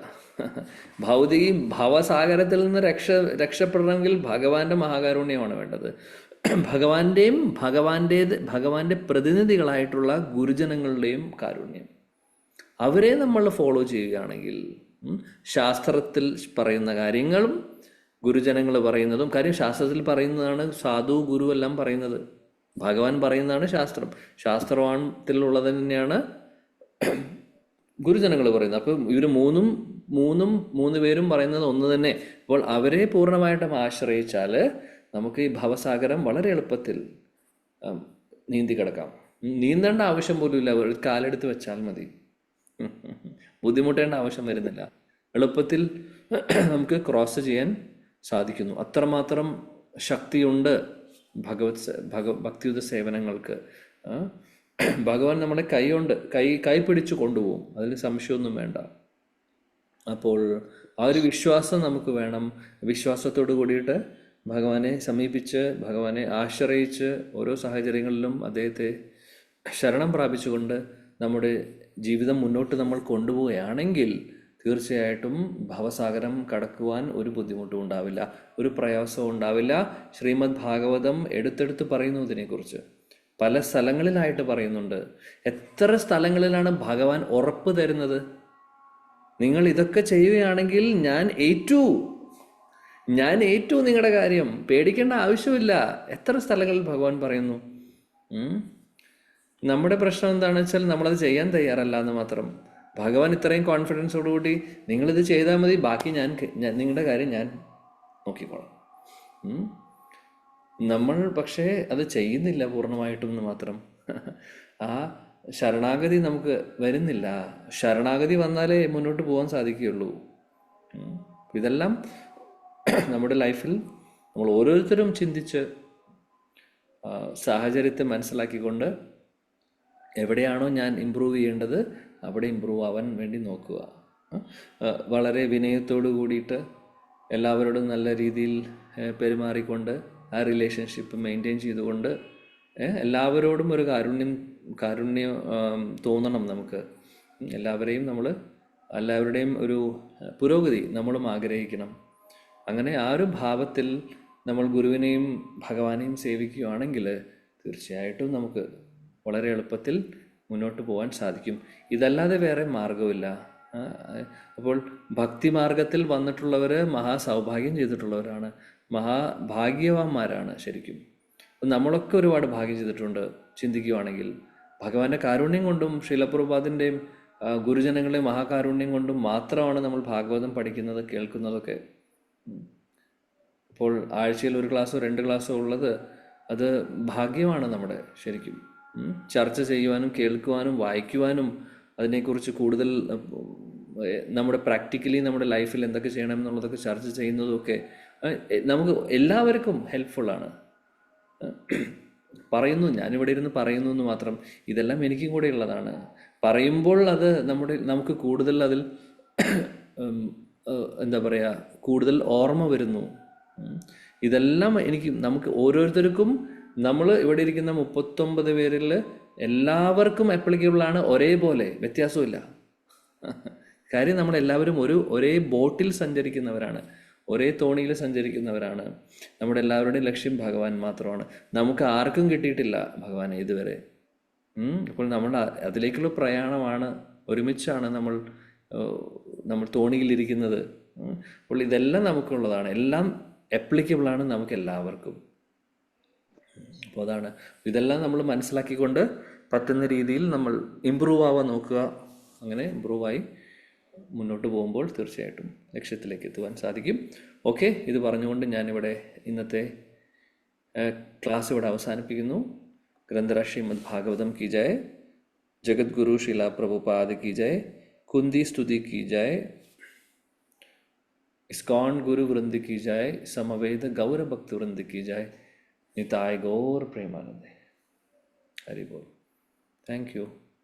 ഭവസാഗരത്തിൽ നിന്ന് രക്ഷപ്പെടണമെങ്കിൽ ഭഗവാന്റെ മഹാകാരുണ്യമാണ് വേണ്ടത്. ഭഗവാന്റെ പ്രതിനിധികളായിട്ടുള്ള ഗുരുജനങ്ങളുടെയും കാരുണ്യം, അവരെ നമ്മൾ ഫോളോ ചെയ്യുകയാണെങ്കിൽ ശാസ്ത്രത്തിൽ പറയുന്ന കാര്യങ്ങളും ഗുരുജനങ്ങൾ പറയുന്നതും, കാര്യം ശാസ്ത്രത്തിൽ പറയുന്നതാണ് സാധു ഗുരു എല്ലാം പറയുന്നത്, ഭഗവാൻ പറയുന്നതാണ് ശാസ്ത്രം, ശാസ്ത്രവാനത്തിലുള്ളത് തന്നെയാണ് ഗുരുജനങ്ങൾ പറയുന്നത്. അപ്പം ഇവർ മൂന്ന് പേരും പറയുന്നത് ഒന്ന് തന്നെ. അപ്പോൾ അവരെ പൂർണ്ണമായിട്ടും ആശ്രയിച്ചാൽ നമുക്ക് ഈ ഭവസാഗരം വളരെ എളുപ്പത്തിൽ നീന്തി കിടക്കാം. നീന്തേണ്ട ആവശ്യം പോലും ഇല്ല, ഒരു കാലെടുത്ത് വെച്ചാൽ മതി, ബുദ്ധിമുട്ടേണ്ട ആവശ്യം വരുന്നില്ല. എളുപ്പത്തിൽ നമുക്ക് ക്രോസ് ചെയ്യാൻ സാധിക്കുന്നു. അത്രമാത്രം ശക്തിയുണ്ട് ഭക്തിയുത സേവനങ്ങൾക്ക്. ആ? ഭഗവാൻ നമ്മുടെ കൈ പിടിച്ച് കൊണ്ടുപോകും, അതിൽ സംശയമൊന്നും വേണ്ട. അപ്പോൾ ആ ഒരു വിശ്വാസം നമുക്ക് വേണം. വിശ്വാസത്തോട് കൂടിയിട്ട് ഭഗവാനെ സമീപിച്ച്, ഭഗവാനെ ആശ്രയിച്ച്, ഓരോ സാഹചര്യങ്ങളിലും അദ്ദേഹത്തെ ശരണം പ്രാപിച്ചുകൊണ്ട് നമ്മുടെ ജീവിതം മുന്നോട്ട് നമ്മൾ കൊണ്ടുപോവുകയാണെങ്കിൽ തീർച്ചയായിട്ടും ഭവസാഗരം കടക്കുവാൻ ഒരു ബുദ്ധിമുട്ടും ഉണ്ടാവില്ല, ഒരു പ്രയാസവും ഉണ്ടാവില്ല. ശ്രീമദ് ഭാഗവതം എടുത്തെടുത്ത് പറയുന്നു ഇതിനെക്കുറിച്ച്. പല സ്ഥലങ്ങളിലായിട്ട് പറയുന്നുണ്ട്. എത്ര സ്ഥലങ്ങളിലാണ് ഭഗവാൻ ഉറപ്പ് തരുന്നത്? നിങ്ങൾ ഇതൊക്കെ ചെയ്യുകയാണെങ്കിൽ ഞാൻ ഏറ്റു നിങ്ങളുടെ കാര്യം, പേടിക്കേണ്ട ആവശ്യമില്ല. എത്ര സ്ഥലങ്ങളിൽ ഭഗവാൻ പറയുന്നു. നമ്മുടെ പ്രശ്നം എന്താണെന്ന് വെച്ചാൽ നമ്മളത് ചെയ്യാൻ തയ്യാറല്ല എന്ന് മാത്രം. ഭഗവാൻ ഇത്രയും കോൺഫിഡൻസോടുകൂടി നിങ്ങളിത് ചെയ്താൽ മതി, ബാക്കി നിങ്ങളുടെ കാര്യം ഞാൻ നോക്കിക്കോളാം. നമ്മൾ പക്ഷേ അത് ചെയ്യുന്നില്ല പൂർണ്ണമായിട്ടും എന്ന് മാത്രം. ആ ശരണാഗതി നമുക്ക് വരുന്നില്ല. ശരണാഗതി വന്നാലേ മുന്നോട്ട് പോകാൻ സാധിക്കുകയുള്ളൂ. ഇതെല്ലാം നമ്മുടെ ലൈഫിൽ നമ്മൾ ഓരോരുത്തരും ചിന്തിച്ച് സാഹചര്യത്തെ മനസ്സിലാക്കിക്കൊണ്ട് എവിടെയാണോ ഞാൻ ഇമ്പ്രൂവ് ചെയ്യേണ്ടത് അവിടെ ഇമ്പ്രൂവ് ആവാൻ വേണ്ടി നോക്കുക. വളരെ വിനയത്തോടു കൂടിയിട്ട് എല്ലാവരോടും നല്ല രീതിയിൽ പെരുമാറിക്കൊണ്ട് ആ റിലേഷൻഷിപ്പ് മെയിൻറ്റെയിൻ ചെയ്തുകൊണ്ട് എല്ലാവരോടും ഒരു കാരുണ്യം തോന്നണം നമുക്ക്. എല്ലാവരുടെയും ഒരു പുരോഗതി നമ്മളും ആഗ്രഹിക്കണം. അങ്ങനെ ആ ഒരു ഭാവത്തിൽ നമ്മൾ ഗുരുവിനെയും ഭഗവാനെയും സേവിക്കുകയാണെങ്കിൽ തീർച്ചയായിട്ടും നമുക്ക് വളരെ എളുപ്പത്തിൽ മുന്നോട്ട് പോകാൻ സാധിക്കും. ഇതല്ലാതെ വേറെ മാർഗമില്ല. അപ്പോൾ ഭക്തി മാർഗത്തിൽ വന്നിട്ടുള്ളവർ മഹാസൗഭാഗ്യം ചെയ്തിട്ടുള്ളവരാണ്, മഹാഭാഗ്യവാന്മാരാണ് ശരിക്കും. നമ്മളൊക്കെ ഒരുപാട് ഭാഗ്യം ചെയ്തിട്ടുണ്ട് ചിന്തിക്കുകയാണെങ്കിൽ. ഭഗവാന്റെ കാരുണ്യം കൊണ്ടും ശീലപ്രഭുപാദിൻ്റെയും ഗുരുജനങ്ങളുടെയും മഹാകാരുണ്യം കൊണ്ടും മാത്രമാണ് നമ്മൾ ഭാഗവതം പഠിക്കുന്നത്, കേൾക്കുന്നതൊക്കെ. ഇപ്പോൾ ആഴ്ചയിൽ 1 ക്ലാസ്സോ 2 ക്ലാസ്സോ ഉള്ളത് അത് ഭാഗ്യമാണ് നമ്മുടെ ശരിക്കും. ചർച്ച ചെയ്യുവാനും കേൾക്കുവാനും വായിക്കുവാനും അതിനെക്കുറിച്ച് കൂടുതൽ നമ്മുടെ പ്രാക്ടിക്കലി നമ്മുടെ ലൈഫിൽ എന്തൊക്കെ ചെയ്യണം എന്നുള്ളതൊക്കെ ചർച്ച ചെയ്യുന്നതൊക്കെ നമുക്ക് എല്ലാവർക്കും ഹെൽപ്ഫുള്ളാണ്. ഞാനിവിടെ ഇരുന്ന് പറയുന്നു എന്ന് മാത്രം. ഇതെല്ലാം എനിക്കും കൂടെ ഉള്ളതാണ്. പറയുമ്പോൾ അത് നമുക്ക് കൂടുതൽ അതിൽ കൂടുതൽ ഓർമ്മ വരുന്നു. ഇതെല്ലാം നമുക്ക് ഓരോരുത്തർക്കും, നമ്മൾ ഇവിടെ ഇരിക്കുന്ന 39 പേരിൽ എല്ലാവർക്കും ആപ്ലിക്കബിളാണ്, ഒരേപോലെ, വ്യത്യാസമില്ല. കാര്യം നമ്മളെല്ലാവരും ഒരേ ബോട്ടിൽ സഞ്ചരിക്കുന്നവരാണ്, ഒരേ തോണിയിൽ സഞ്ചരിക്കുന്നവരാണ്. നമ്മുടെ എല്ലാവരുടെയും ലക്ഷ്യം ഭഗവാൻ മാത്രമാണ്. നമുക്ക് ആർക്കും കിട്ടിയിട്ടില്ല ഭഗവാനെ ഇതുവരെ. അപ്പോൾ അതിലേക്കുള്ള പ്രയാണമാണ്, ഒരുമിച്ചാണ് നമ്മൾ തോണിയിലിരിക്കുന്നത്. അപ്പോൾ ഇതെല്ലാം നമുക്കുള്ളതാണ്, എല്ലാം ആപ്ലിക്കബിളാണ് നമുക്ക് എല്ലാവർക്കും. അപ്പോൾ അതാണ്, ഇതെല്ലാം നമ്മൾ മനസ്സിലാക്കിക്കൊണ്ട് പറ്റുന്ന രീതിയിൽ നമ്മൾ ഇമ്പ്രൂവ് ആവാൻ നോക്കുക. അങ്ങനെ ഇമ്പ്രൂവായി മുന്നോട്ട് പോകുമ്പോൾ തീർച്ചയായിട്ടും ലക്ഷ്യത്തിലേക്ക് എത്തുവാൻ സാധിക്കും. ഓക്കെ, ഇത് പറഞ്ഞുകൊണ്ട് ഞാനിവിടെ ഇന്നത്തെ ക്ലാസ് ഇവിടെ അവസാനിപ്പിക്കുന്നു. ഗ്രന്ഥരാജ് ശ്രീമദ് ഭാഗവതം की जय, जगद्गुरु शिला प्रभुपाद की जय, कुंदी स्तुति की जय, इस्कॉन गुरु वृंद की जय, समवेद गौर भक्त वृंद की जय, निताय गौर प्रेमानंद. हरि बोल. Thank you.